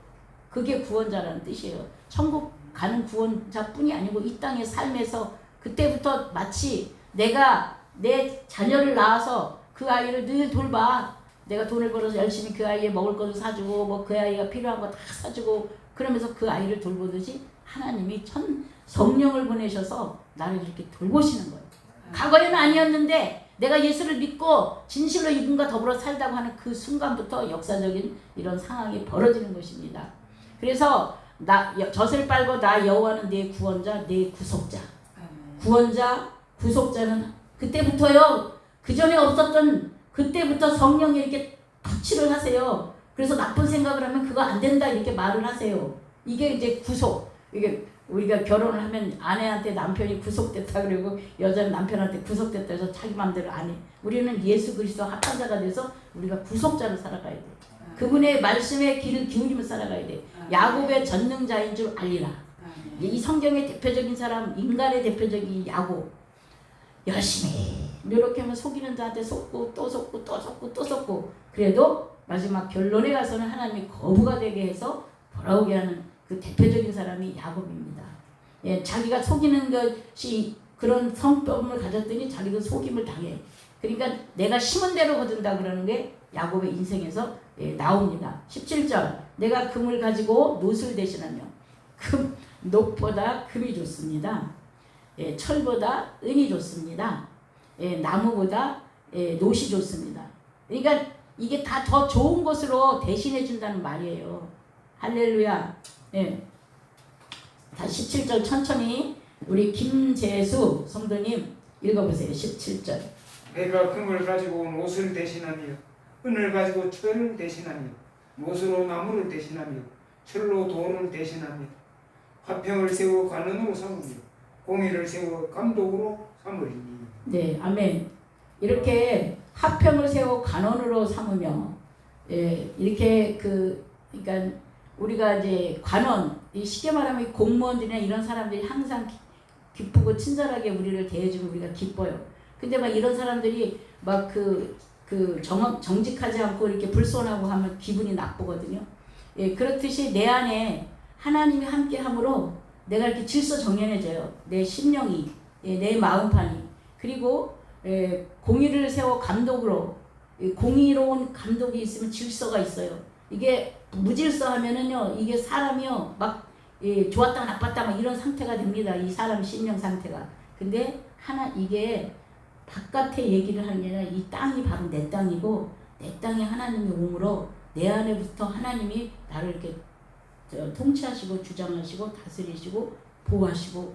그게 구원자라는 뜻이에요. 천국 가는 구원자뿐이 아니고 이 땅의 삶에서 그때부터 마치 내가 내 자녀를 낳아서 그 아이를 늘 돌봐. 내가 돈을 벌어서 열심히 그 아이에 먹을 것을 사주고 뭐 그 아이가 필요한 거 다 사주고 그러면서 그 아이를 돌보듯이 하나님이 성령을 보내셔서 나를 이렇게 돌보시는 거예요. 과거에는 아니었는데 내가 예수를 믿고 진실로 이분과 더불어 살다고 하는 그 순간부터 역사적인 이런 상황이 벌어지는 것입니다. 그래서 젖을 빨고 나 여호와는 내 구원자 내 구속자. 구원자 구속자는 그때부터요. 그전에 없었던 그때부터 성령이 이렇게 터치를 하세요. 그래서 나쁜 생각을 하면 그거 안 된다 이렇게 말을 하세요. 이게 이제 구속. 이게 우리가 결혼을 하면 아내한테 남편이 구속됐다 그러고 여자는 남편한테 구속됐다 해서 자기 마음대로 안 해. 우리는 예수 그리스도 합판자가 돼서 우리가 구속자로 살아가야 돼. 그분의 말씀에 귀를 기울이며 살아가야 돼. 야곱의 전능자인 줄 알리라. 이 성경의 대표적인 사람, 인간의 대표적인 야곱. 열심히 노력하면 속이는 자한테 속고 또 속고 또 속고 또 속고 그래도 마지막 결론에 가서는 하나님이 거부가 되게 해서 돌아오게 하는 그 대표적인 사람이 야곱입니다. 예, 자기가 속이는 것이 그런 성품을 가졌더니 자기도 속임을 당해. 그러니까 내가 심은 대로 거둔다 그러는 게 야곱의 인생에서 나옵니다. 17절 내가 금을 가지고 놋을 대신하며 금, 놋보다 금이 좋습니다. 철보다 은이 좋습니다. 나무보다 노시 좋습니다. 그러니까 이게 다 더 좋은 것으로 대신해 준다는 말이에요. 할렐루야. 다 17절 천천히 우리 김재수 성도님 읽어보세요. 17절. 내가 금을 가지고 온 옷을 대신하며 은을 가지고 철을 대신하며 못으로 나무를 대신하며 철로 돌을 대신하며 화평을 세워 관원으로 삼으며 공의를 세워 감독으로 삼으리니. 네, 아멘. 이렇게 화평을 세워 관원으로 삼으며, 이렇게 그러니까 우리가 이제 관원, 쉽게 말하면 공무원들이나 이런 사람들이 항상 기쁘고 친절하게 우리를 대해주면 우리가 기뻐요. 근데 막 이런 사람들이 막 정직하지 않고 이렇게 불손하고 하면 기분이 나쁘거든요. 그렇듯이 내 안에 하나님이 함께함으로 내가 이렇게 질서 정연해져요. 내 심령이, 내 마음판이. 그리고 공의를 세워 감독으로, 공의로운 감독이 있으면 질서가 있어요. 이게 무질서하면은요, 이게 사람이요 막 좋았다 나빴다 막 이런 상태가 됩니다. 이 사람 심령 상태가. 근데 이게 바깥에 얘기를 하는 게 아니라 이 땅이 바로 내 땅이고 내 땅에 하나님이 오므로 내 안에부터 하나님이 나를 이렇게 통치하시고 주장하시고 다스리시고 보호하시고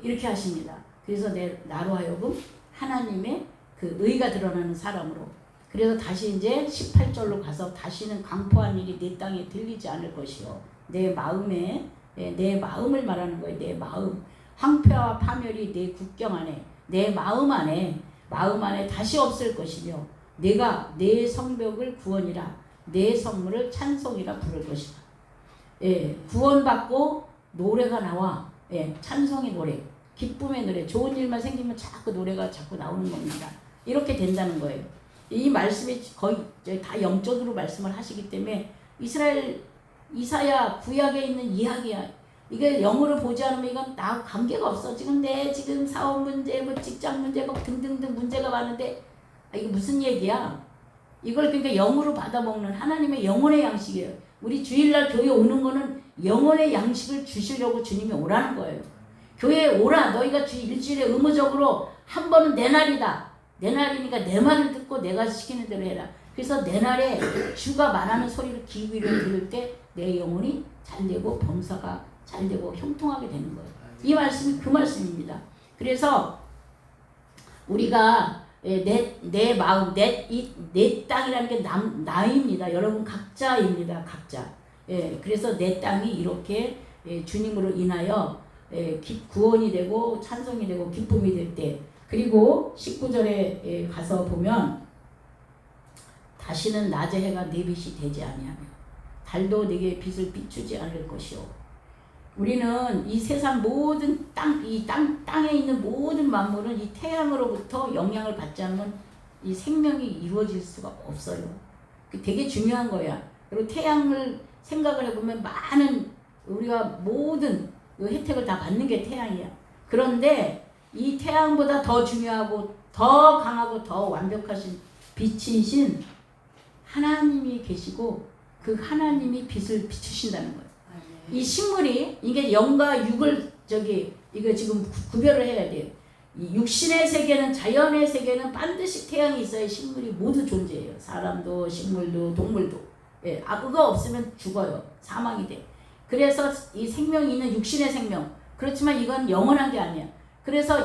이렇게 하십니다. 그래서 나로 하여금 하나님의 그 의가 드러나는 사람으로. 그래서 다시 이제 18절로 가서 다시는 강포한 일이 내 땅에 들리지 않을 것이요. 내 마음에, 내 마음을 말하는 거예요. 내 마음. 황폐와 파멸이 내 국경 안에, 내 마음 안에 다시 없을 것이며 내가 내 성벽을 구원이라 내 성물을 찬송이라 부를 것이다. 구원받고 노래가 나와. 찬송의 노래, 기쁨의 노래, 좋은 일만 생기면 자꾸 노래가 자꾸 나오는 겁니다. 이렇게 된다는 거예요. 이 말씀이 거의 다 영적으로 말씀을 하시기 때문에 이사야 구약에 있는 이야기야. 이게 영으로 보지 않으면 이건 나하고 관계가 없어. 지금 지금 사업 문제, 뭐 직장 문제, 뭐 등등등 문제가 많은데 이게 무슨 얘기야? 이걸 그러니까 영으로 받아먹는 하나님의 영혼의 양식이에요. 우리 주일날 교회 오는 거는 영혼의 양식을 주시려고 주님이 오라는 거예요. 교회에 오라. 너희가 일주일에 의무적으로 한 번은 내 날이다. 내 날이니까 내 말을 듣고 내가 시키는 대로 해라. 그래서 내 날에 주가 말하는 소리를 귀 기울여 들을 때 내 영혼이 잘되고 범사가 잘되고 형통하게 되는 거예요. 이 말씀이 그 말씀입니다. 그래서 우리가 내 마음, 내 땅이라는 게 나입니다. 여러분 각자입니다. 각자. 그래서 내 땅이 이렇게 주님으로 인하여 구원이 되고 찬송이 되고 기쁨이 될 때, 그리고 19절에 가서 보면 다시는 낮의 해가 내 빛이 되지 아니하며 달도 내게 빛을 비추지 않을 것이요. 우리는 이 세상 모든 땅에 있는 모든 만물은 이 태양으로부터 영향을 받지 않으면 이 생명이 이루어질 수가 없어요. 되게 중요한 거야. 그리고 태양을 생각을 해보면 많은 우리가 모든 혜택을 다 받는 게 태양이야. 그런데 이 태양보다 더 중요하고 더 강하고 더 완벽하신 빛이신 하나님이 계시고 그 하나님이 빛을 비추신다는 거예요. 이 식물이 이게 영과 육을 이거 지금 구별을 해야 돼요. 이 육신의 세계는 자연의 세계는 반드시 태양이 있어야 식물이 모두 존재해요. 사람도 식물도 동물도. 그거 없으면 죽어요. 사망이 돼. 그래서 이 생명이 있는 육신의 생명. 그렇지만 이건 영원한 게 아니야. 그래서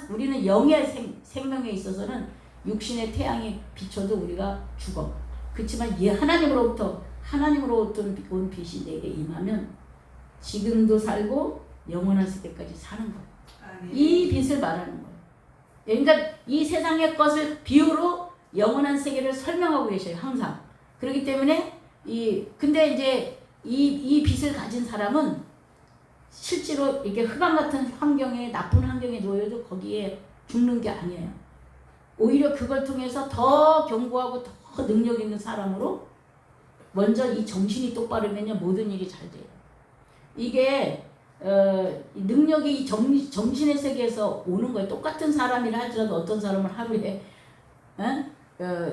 우리는 영의 생명에 있어서는 육신의 태양이 비춰도 우리가 죽어. 그렇지만 하나님으로부터 온 빛이 내게 임하면 지금도 살고 영원한 세계까지 사는 거예요. 이 빛을 말하는 거예요. 그러니까 이 세상의 것을 비유로 영원한 세계를 설명하고 계셔요. 항상. 그렇기 때문에 근데 이제 이 빛을 가진 사람은 실제로 이렇게 흑암 같은 환경에 나쁜 환경에 놓여도 거기에 죽는 게 아니에요. 오히려 그걸 통해서 더 견고하고 더 능력 있는 사람으로 먼저 이 정신이 똑바르면요 모든 일이 잘 돼요. 이게 능력이 이 정신의 세계에서 오는 거예요. 똑같은 사람이라 할지라도 어떤 사람은 하루에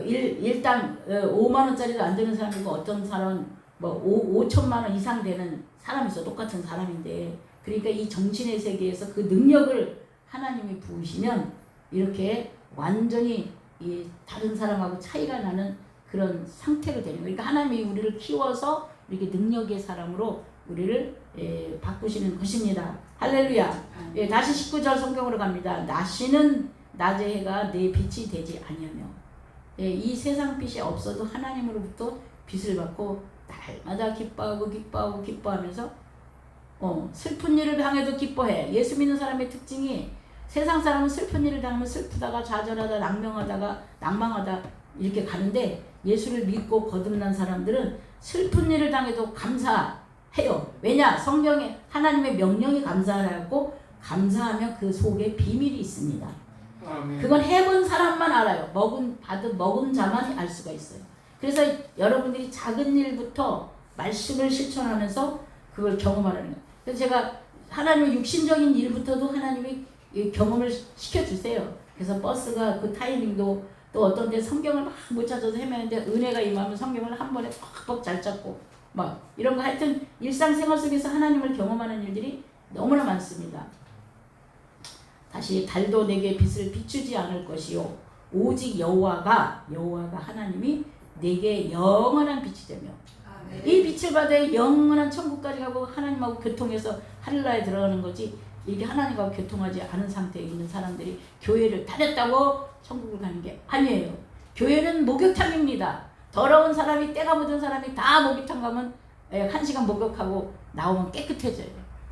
일당 5만 원짜리도 안 되는 사람이고 어떤 사람은 뭐 5천만 원 이상 되는 사람이 있어. 똑같은 사람인데 그러니까 이 정신의 세계에서 그 능력을 하나님이 부으시면 이렇게 완전히 이 다른 사람하고 차이가 나는 그런 상태가 되는 거예요. 그러니까 하나님이 우리를 키워서 이렇게 능력의 사람으로 우리를 바꾸시는 것입니다. 할렐루야. 다시 19절 성경으로 갑니다. 낮이는 낮의 해가 내 빛이 되지 아니하며. 이 세상 빛이 없어도 하나님으로부터 빛을 받고 날마다 기뻐하고 기뻐하고 기뻐하면서 슬픈 일을 당해도 기뻐해. 예수 믿는 사람의 특징이 세상 사람은 슬픈 일을 당하면 슬프다가 좌절하다 낭명하다가 낭망하다 이렇게 가는데 예수를 믿고 거듭난 사람들은 슬픈 일을 당해도 감사해요. 왜냐? 성경에 하나님의 명령이 감사하고 감사하면 그 속에 비밀이 있습니다. 아멘. 그건 해본 사람만 알아요. 먹은 자만 알 수가 있어요. 그래서 여러분들이 작은 일부터 말씀을 실천하면서 그걸 경험하는 거예요. 그래서 제가 하나님의 육신적인 일부터도 하나님이 경험을 시켜주세요. 그래서 버스가 그 타이밍도 또 어떤 때 성경을 막 못 찾아서 헤매는데 은혜가 임하면 성경을 한 번에 퍽퍽 잘 찾고 막 이런 거 하여튼 일상생활 속에서 하나님을 경험하는 일들이 너무나 많습니다. 다시 달도 내게 빛을 비추지 않을 것이요 오직 여호와가 하나님이 내게 영원한 빛이 되며 이 빛을 받아 영원한 천국까지 가고 하나님하고 교통해서 하늘나라에 들어가는 거지. 이렇게 하나님과 교통하지 않은 상태에 있는 사람들이 교회를 다녔다고 천국을 가는 게 아니에요. 교회는 목욕탕입니다. 더러운 사람이 때가 묻은 사람이 다 목욕탕 가면 1시간 목욕하고 나오면 깨끗해져요.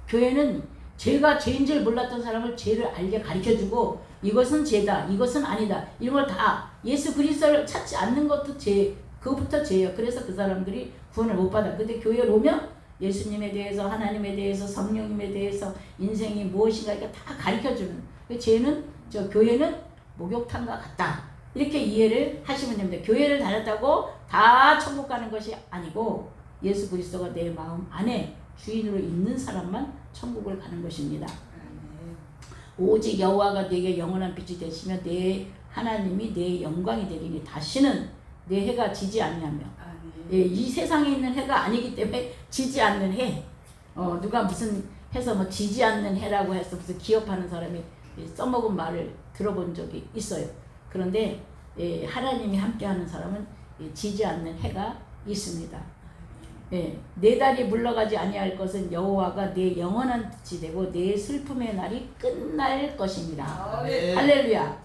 교회는 죄가 죄인 줄 몰랐던 사람을 죄를 알게 가르쳐주고 이것은 죄다 이것은 아니다 이런 걸 다 예수 그리스도를 찾지 않는 것도 죄, 그것부터 죄예요. 그래서 그 사람들이 구원을 못 받아. 근데 교회에 오면 예수님에 대해서 하나님에 대해서 성령님에 대해서 인생이 무엇인가 이렇게 다 가르쳐주는. 죄는 교회는 목욕탕과 같다 이렇게 이해를 하시면 됩니다. 교회를 다녔다고 다 천국 가는 것이 아니고 예수 그리스도가 내 마음 안에 주인으로 있는 사람만 천국을 가는 것입니다. 오직 여호와가 내게 영원한 빛이 되시며 내 하나님이 내 영광이 되리니 다시는 내 해가 지지 아니하며. 이 세상에 있는 해가 아니기 때문에 지지 않는 해. 누가 무슨 해서 뭐 지지 않는 해라고 해서 무슨 기업하는 사람이 써먹은 말을 들어본 적이 있어요. 그런데 하나님이 함께하는 사람은 지지 않는 해가 있습니다. 내 달이 물러가지 아니할 것은 여호와가 내 영원한 빛이 되고 내 슬픔의 날이 끝날 것입니다. 할렐루야.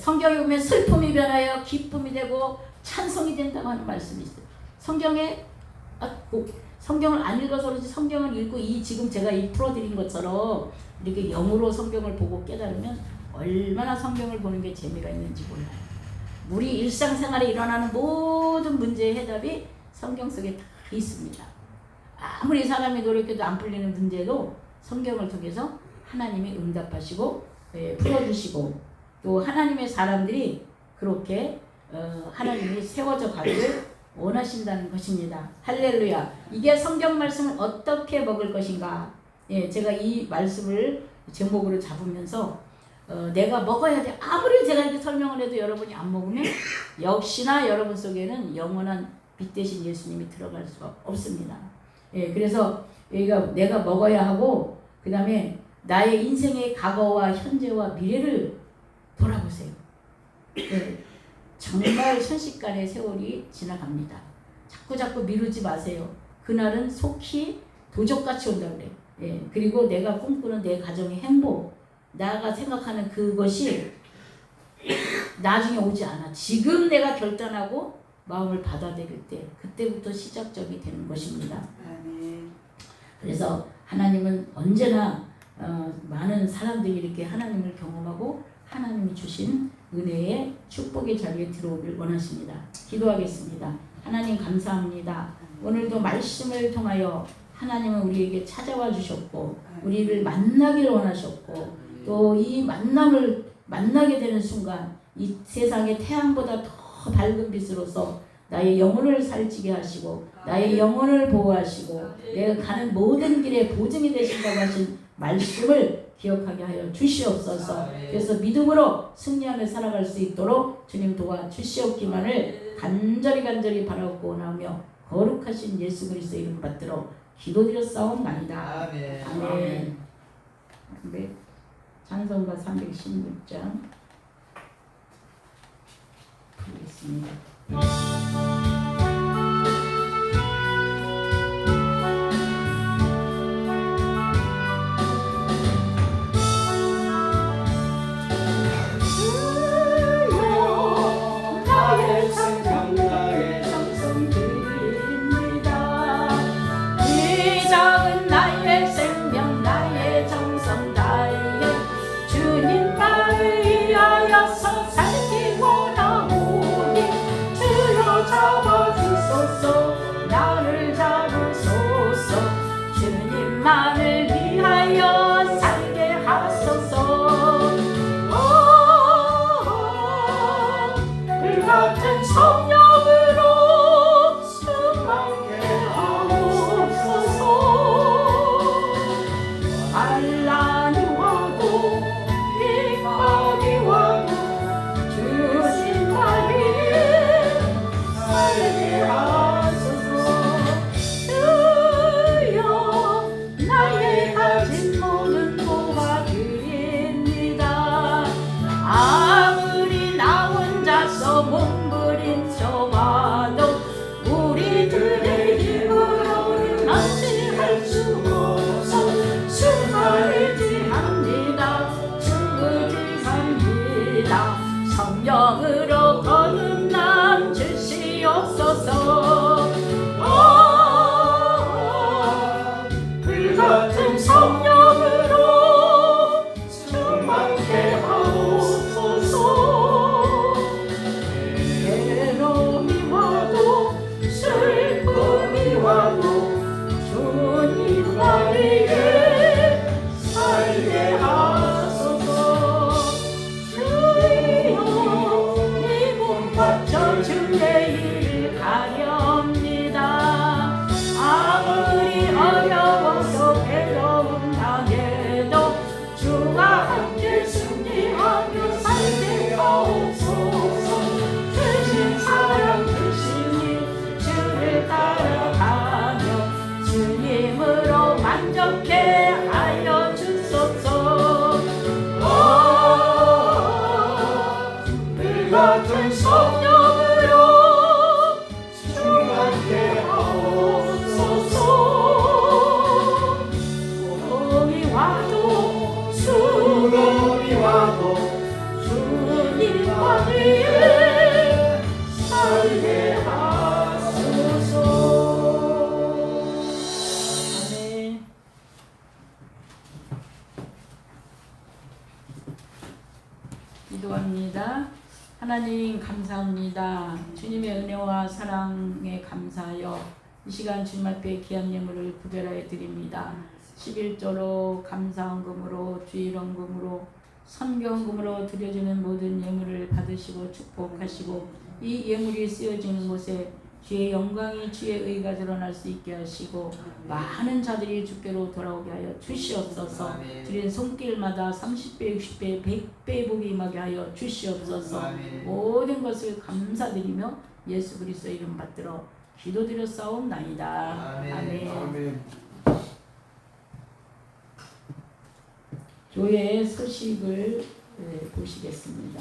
성경에 보면 슬픔이 변하여 기쁨이 되고 찬송이 된다고 하는 말씀이 있어요. 성경을 안 읽어서 그런지 성경을 읽고 지금 제가 풀어드린 것처럼 이렇게 영으로 성경을 보고 깨달으면 얼마나 성경을 보는 게 재미가 있는지 몰라요. 우리 일상생활에 일어나는 모든 문제의 해답이 성경 속에 다 있습니다. 아무리 사람이 노력해도 안 풀리는 문제도 성경을 통해서 하나님이 응답하시고 풀어주시고 또 하나님의 사람들이 그렇게 하나님이 세워져 가기를 원하신다는 것입니다. 할렐루야. 이게 성경 말씀을 어떻게 먹을 것인가. 제가 이 말씀을 제목으로 잡으면서 내가 먹어야 돼. 아무리 제가 이렇게 설명을 해도 여러분이 안 먹으면 역시나 여러분 속에는 영원한 빛 대신 예수님이 들어갈 수가 없습니다. 그래서 여기가 내가 먹어야 하고 그 다음에 나의 인생의 과거와 현재와 미래를 돌아보세요. 정말 순식간에 세월이 지나갑니다. 자꾸 미루지 마세요. 그날은 속히 도적같이 온다 그래요. 그리고 내가 꿈꾸는 내 가정의 행복, 나가 생각하는 그것이 나중에 오지 않아. 지금 내가 결단하고 마음을 받아들일 때 그때부터 시작점이 되는 것입니다. 그래서 하나님은 언제나 많은 사람들이 이렇게 하나님을 경험하고 하나님이 주신 은혜의 축복의 자리에 들어오길 원하십니다. 기도하겠습니다. 하나님 감사합니다. 오늘도 말씀을 통하여 하나님은 우리에게 찾아와 주셨고 우리를 만나기를 원하셨고 또 이 만남을 만나게 되는 순간 이 세상의 태양보다 더 밝은 빛으로서 나의 영혼을 살찌게 하시고 나의 영혼을 보호하시고 내가 가는 모든 길에 보증이 되신다고 하신 말씀을 기억하게 하여 주시옵소서. 그래서 믿음으로 승리하며 살아갈 수 있도록 주님 도와주시옵기만을 간절히 바라고 원하며 거룩하신 예수 그리스도의 이름 받들어 기도드렸사옵나이다. 아멘. 아멘. 찬송가 316장 보겠습니다. 나의 생명 나의 정성 드립니다. 이 작은 나의 생명 나의 정성 다해 주님만을 위하여서 살기 원하오니 주여 잡아주소서 나를 잡으소서 주님만을 위하여 살게 하소서. 불같은 성령으로 충만케 하옵소서. 반란이 와도 핍박이 와도 주님만이 살게 하소서. 주여 나의 가진 모든 도와드립니다. 아무리 나 혼자서 몸부림쳐봐도 우리들의 힘으로는 어찌할 수 없어. 주를 의지합니다. 주를 의지합니다. 성령으로 거듭남 주시옵소서. 불같은 성령으로 충만케 하옵소서. 괴로움이 와도 슬픔이 와도 주님만 위해 살게 하소서. 주여 이 몸 바쳐 주의 일 가렵니다. 아무리 어려워도 괴로움 당해도 주와 함께 승리하며 살게 하옵소서. 주신 사랑 주시니 주를 따라가며 주님으로 만족해 하여 주소서. 불같은 성령으로 충만케 하옵소서. 소동이 와도 수동이 와도 주님만 위해 살게 하소서. 아멘. 기도합니다. 하나님 감사합니다. 주님의 은혜와 사랑에 감사하여 이 시간 주님 앞에 귀한 예물을 구별하여 드립니다. 11조로 감사헌금으로 주일헌금으로 선교헌금으로 드려지는 모든 예물을 받으시고 축복하시고 이 예물이 쓰여지는 곳에 주의 영광이 주의 의가 드러날 수 있게 하시고 많은 자들이 주께로 돌아오게 하여 주시옵소서. 아멘. 드린 손길마다 30배, 60배, 100배 복이 임하게 하여 주시옵소서. 아멘. 모든 것을 감사드리며 예수 그리스도의 이름 받들어 기도드렸사옵나이다. 아멘. 아멘. 아멘. 교회의 소식을 보시겠습니다.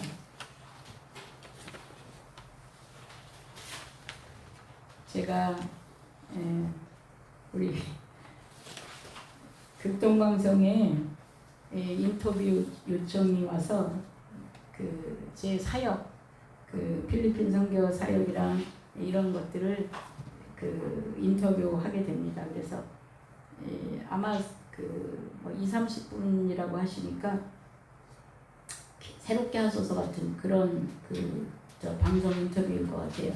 제가 우리 극동방송에 인터뷰 요청이 와서 제 사역, 필리핀 선교 사역이랑 이런 것들을 인터뷰하게 됩니다. 그래서 아마 20-30분이라고 하시니까 새롭게 하소서 같은 그런 방송 인터뷰일 것 같아요.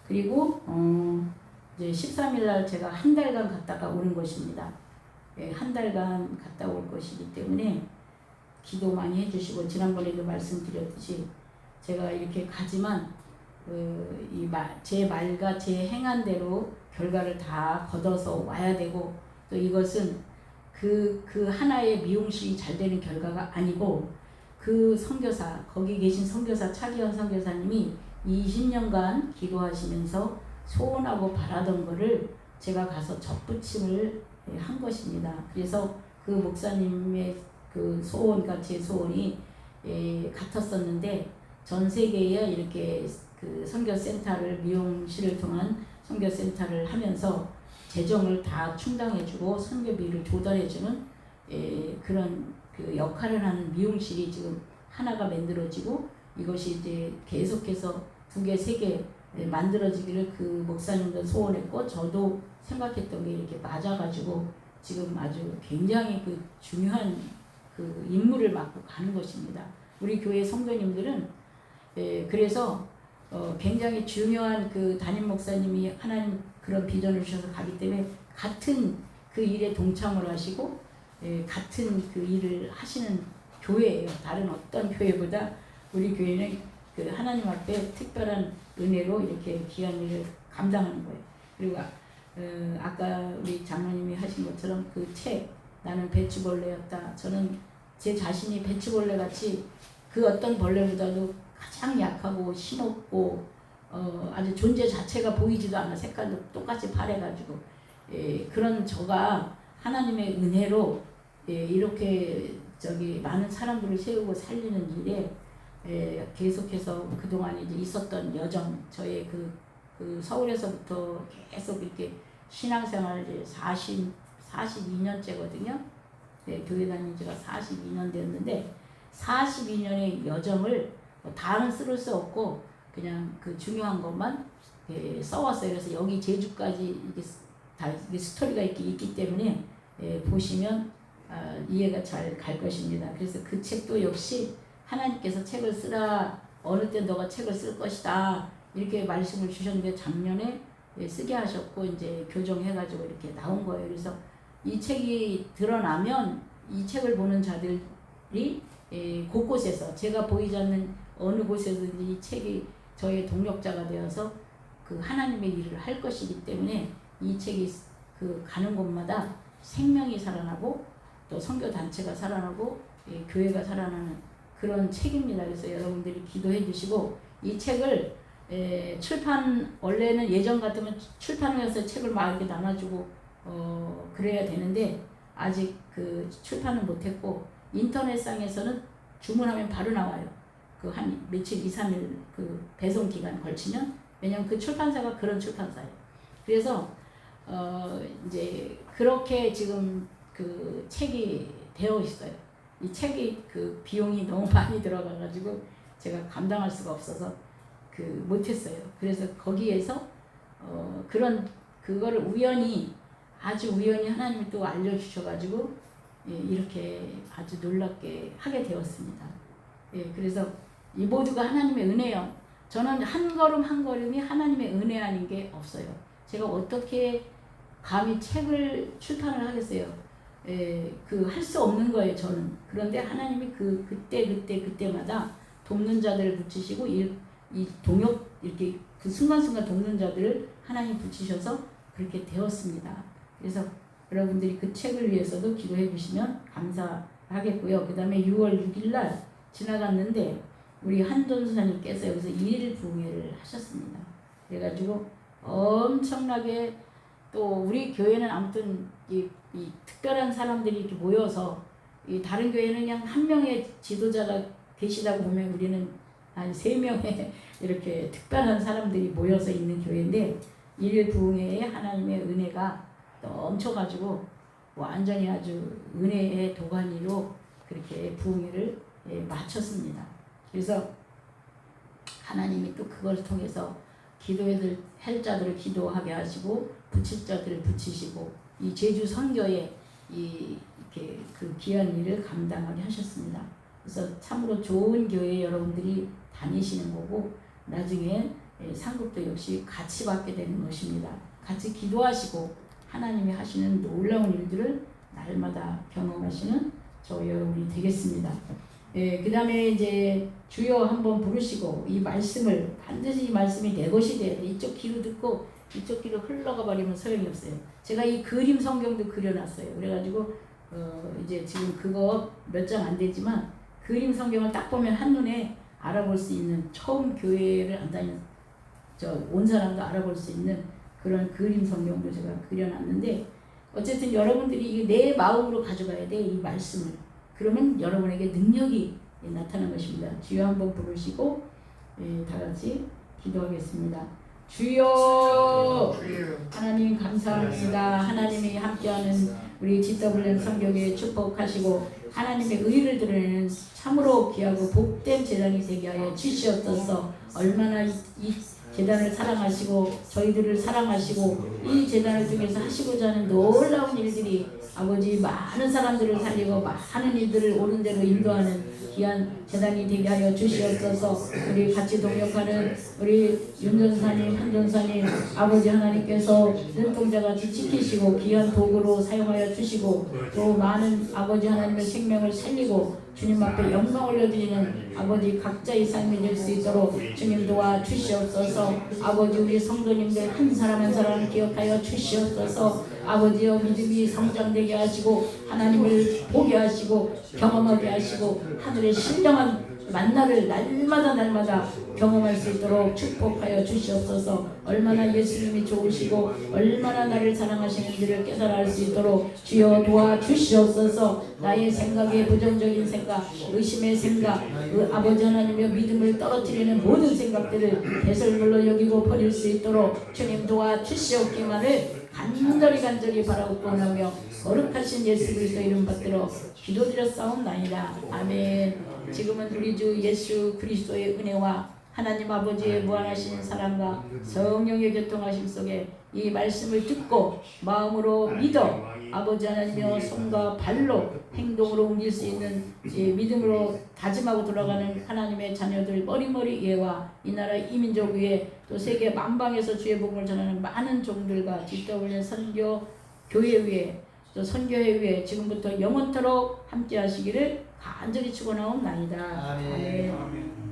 그리고 이제 13일 날 제가 한 달간 갔다가 오는 것입니다. 한 달간 갔다 올 것이기 때문에 기도 많이 해주시고, 지난번에도 말씀드렸듯이 제가 이렇게 가지만 제 말과 제 행한 대로 결과를 다 거둬서 와야 되고, 또 이것은 그 하나의 미용실이 잘 되는 결과가 아니고, 그 선교사, 거기 계신 선교사 차기현 선교사님이 20년간 기도하시면서 소원하고 바라던 거를 제가 가서 접붙임을 한 것입니다. 그래서 그 목사님의 그 소원과 제 소원이 같았었는데 전 세계에 이렇게 그 선교센터를 미용실을 통한 선교센터를 하면서 재정을 다 충당해주고 선교비를 조달해주는 그런 그 역할을 하는 미용실이 지금 하나가 만들어지고 이것이 이제 계속해서 2개, 3개 만들어지기를 그 목사님도 소원했고 저도 생각했던 게 이렇게 맞아가지고 지금 아주 굉장히 그 중요한 그 임무를 맡고 가는 것입니다. 우리 교회 성도님들은 그래서 굉장히 중요한 그 담임 목사님이 하나님 그런 비전을 주셔서 가기 때문에 같은 그 일에 동참을 하시고 같은 그 일을 하시는 교회예요. 다른 어떤 교회보다 우리 교회는 그 하나님 앞에 특별한 은혜로 이렇게 귀한 일을 감당하는 거예요. 그리고 아까 우리 장로님이 하신 것처럼 그 책 나는 배추벌레였다. 저는 제 자신이 배추벌레 같이 그 어떤 벌레보다도 가장 약하고 힘없고 아주 존재 자체가 보이지도 않아. 색깔도 똑같이 파래가지고 그런 저가 하나님의 은혜로 이렇게 많은 사람들을 세우고 살리는 일에 계속해서 그동안 이제 있었던 여정, 저의 그 서울에서부터 계속 이렇게 신앙생활을 42년째거든요. 교회 다닌 지가 42년 됐는데 42년의 여정을 다는 쓸 수 없고 그냥 그 중요한 것만 써왔어요. 그래서 여기 제주까지 이게 스토리가 있기 때문에 보시면 이해가 잘 갈 것입니다. 그래서 그 책도 역시 하나님께서 책을 쓰라, 어느 때 너가 책을 쓸 것이다 이렇게 말씀을 주셨는데 작년에 쓰게 하셨고 이제 교정해가지고 이렇게 나온 거예요. 그래서 이 책이 드러나면 이 책을 보는 자들이 곳곳에서 제가 보이지 않는 어느 곳에서든지 이 책이 저의 동력자가 되어서 그 하나님의 일을 할 것이기 때문에 이 책이 그 가는 곳마다 생명이 살아나고 또 선교 단체가 살아나고 교회가 살아나는 그런 책입니다. 그래서 여러분들이 기도해 주시고 이 책을 원래는 예전 같으면 출판을 책을 막 이렇게 나눠주고 그래야 되는데 아직 그 출판을 못했고 인터넷상에서는 주문하면 바로 나와요. 그 한 며칠 2, 3일 그 배송 기간 걸치면 왜냐면 그 출판사가 그런 출판사예요. 그래서 이제 그렇게 지금 그 책이 되어 있어요. 이 책이 그 비용이 너무 많이 들어가가지고 제가 감당할 수가 없어서 그 못했어요. 그래서 거기에서 그거를 아주 우연히 하나님이 또 알려주셔가지고 이렇게 아주 놀랍게 하게 되었습니다. 그래서 이 모두가 하나님의 은혜요. 저는 한 걸음 한 걸음이 하나님의 은혜 아닌 게 없어요. 제가 어떻게 감히 책을 출판을 하겠어요. 그 할 수 없는 거예요, 저는. 그런데 하나님이 그때마다 돕는 자들을 붙이시고 이렇게 그 순간순간 돕는 자들을 하나님 붙이셔서 그렇게 되었습니다. 그래서 여러분들이 그 책을 위해서도 기도해 주시면 감사하겠고요. 그 다음에 6월 6일 날 지나갔는데 우리 한전수사님께서 여기서 1일 부흥회를 하셨습니다. 그래가지고 엄청나게 또 우리 교회는 아무튼 이 특별한 사람들이 이렇게 모여서 다른 교회는 그냥 한 명의 지도자가 계시다고 보면 우리는 한 3명의 이렇게 특별한 사람들이 모여서 있는 교회인데 1일 부흥회에 하나님의 은혜가 넘쳐가지고 완전히 아주 은혜의 도가니로 그렇게 부흥회를 마쳤습니다. 그래서 하나님이 또 그걸 통해서 기도해줄 자들을 기도하게 하시고 붙일 자들을 붙이시고 이 제주 선교에 이렇게 그 귀한 일을 감당하게 하셨습니다. 그래서 참으로 좋은 교회 여러분들이 다니시는 거고 나중에 상급도 역시 같이 받게 되는 것입니다. 같이 기도하시고 하나님이 하시는 놀라운 일들을 날마다 경험하시는 저 여러분이 되겠습니다. 그 다음에 이제 주여 한번 부르시고 이 말씀을 반드시 이 말씀이 내 것이 돼야 돼. 이쪽 귀로 듣고 이쪽 귀로 흘러가 버리면 소용이 없어요. 제가 이 그림 성경도 그려놨어요. 그래가지고 이제 지금 그거 몇 장 안 되지만 그림 성경을 딱 보면 한눈에 알아볼 수 있는 처음 교회를 안 다닌 온 사람도 알아볼 수 있는 그런 그림 성경도 제가 그려놨는데 어쨌든 여러분들이 내 마음으로 가져가야 돼. 이 말씀을 그러면 여러분에게 능력이 나타난 것입니다. 주여 한번 부르시고 다 같이 기도하겠습니다. 주여 하나님 감사합니다. 하나님이 함께하는 우리 GWM 성교회에 축복하시고 하나님의 의를 드러내는 참으로 귀하고 복된 재단이 되게 하여 주시옵소서. 얼마나 이 재단을 사랑하시고 저희들을 사랑하시고 이 재단을 통해서 하시고자 하는 놀라운 일들이 아버지 많은 사람들을 살리고 많은 일들을 옳은 대로 인도하는 귀한 재단이 되게 하여 주시옵소서. 우리 같이 동역하는 우리 윤전사님, 한전사님 아버지 하나님께서 눈동자같이 지키시고 귀한 도구로 사용하여 주시고 또 많은 아버지 하나님의 생명을 살리고 주님 앞에 영광 올려드리는 아버지 각자의 삶이 될 수 있도록 주님 도와 주시옵소서. 아버지 우리 성도님들 한 사람 한 사람 기억하여 주시옵소서. 아버지여 믿음이 성장되게 하시고 하나님을 보게 하시고 경험하게 하시고 하늘의 신령한 만나를 날마다 경험할 수 있도록 축복하여 주시옵소서. 얼마나 예수님이 좋으시고 얼마나 나를 사랑하시는지를 깨달아 알 수 있도록 주여 도와주시옵소서. 나의 생각에 부정적인 생각, 의심의 생각, 아버지 하나님의 믿음을 떨어뜨리는 모든 생각들을 배설물로 여기고 버릴 수 있도록 주님 도와주시옵기만을 간절히 바라고 원하며 거룩하신 예수 그리스도 이름 받들어 기도드렸사옵나이다. 아멘. 지금은 우리 주 예수 그리스도의 은혜와 하나님 아버지의 무한하신 사랑과 성령의 교통하심 속에 이 말씀을 듣고 마음으로 믿어 아버지 하나님의 손과 발로 행동으로 옮길 수 있는 믿음으로 다짐하고 돌아가는 하나님의 자녀들 머리머리 예와 이 나라 이민족 위에 또 세계 만방에서 주의 복음을 전하는 많은 종들과 GWM 선교 교회 위에 또 선교회 위에 지금부터 영원토록 함께 하시기를 간절히 축원하옵나이다. 아멘.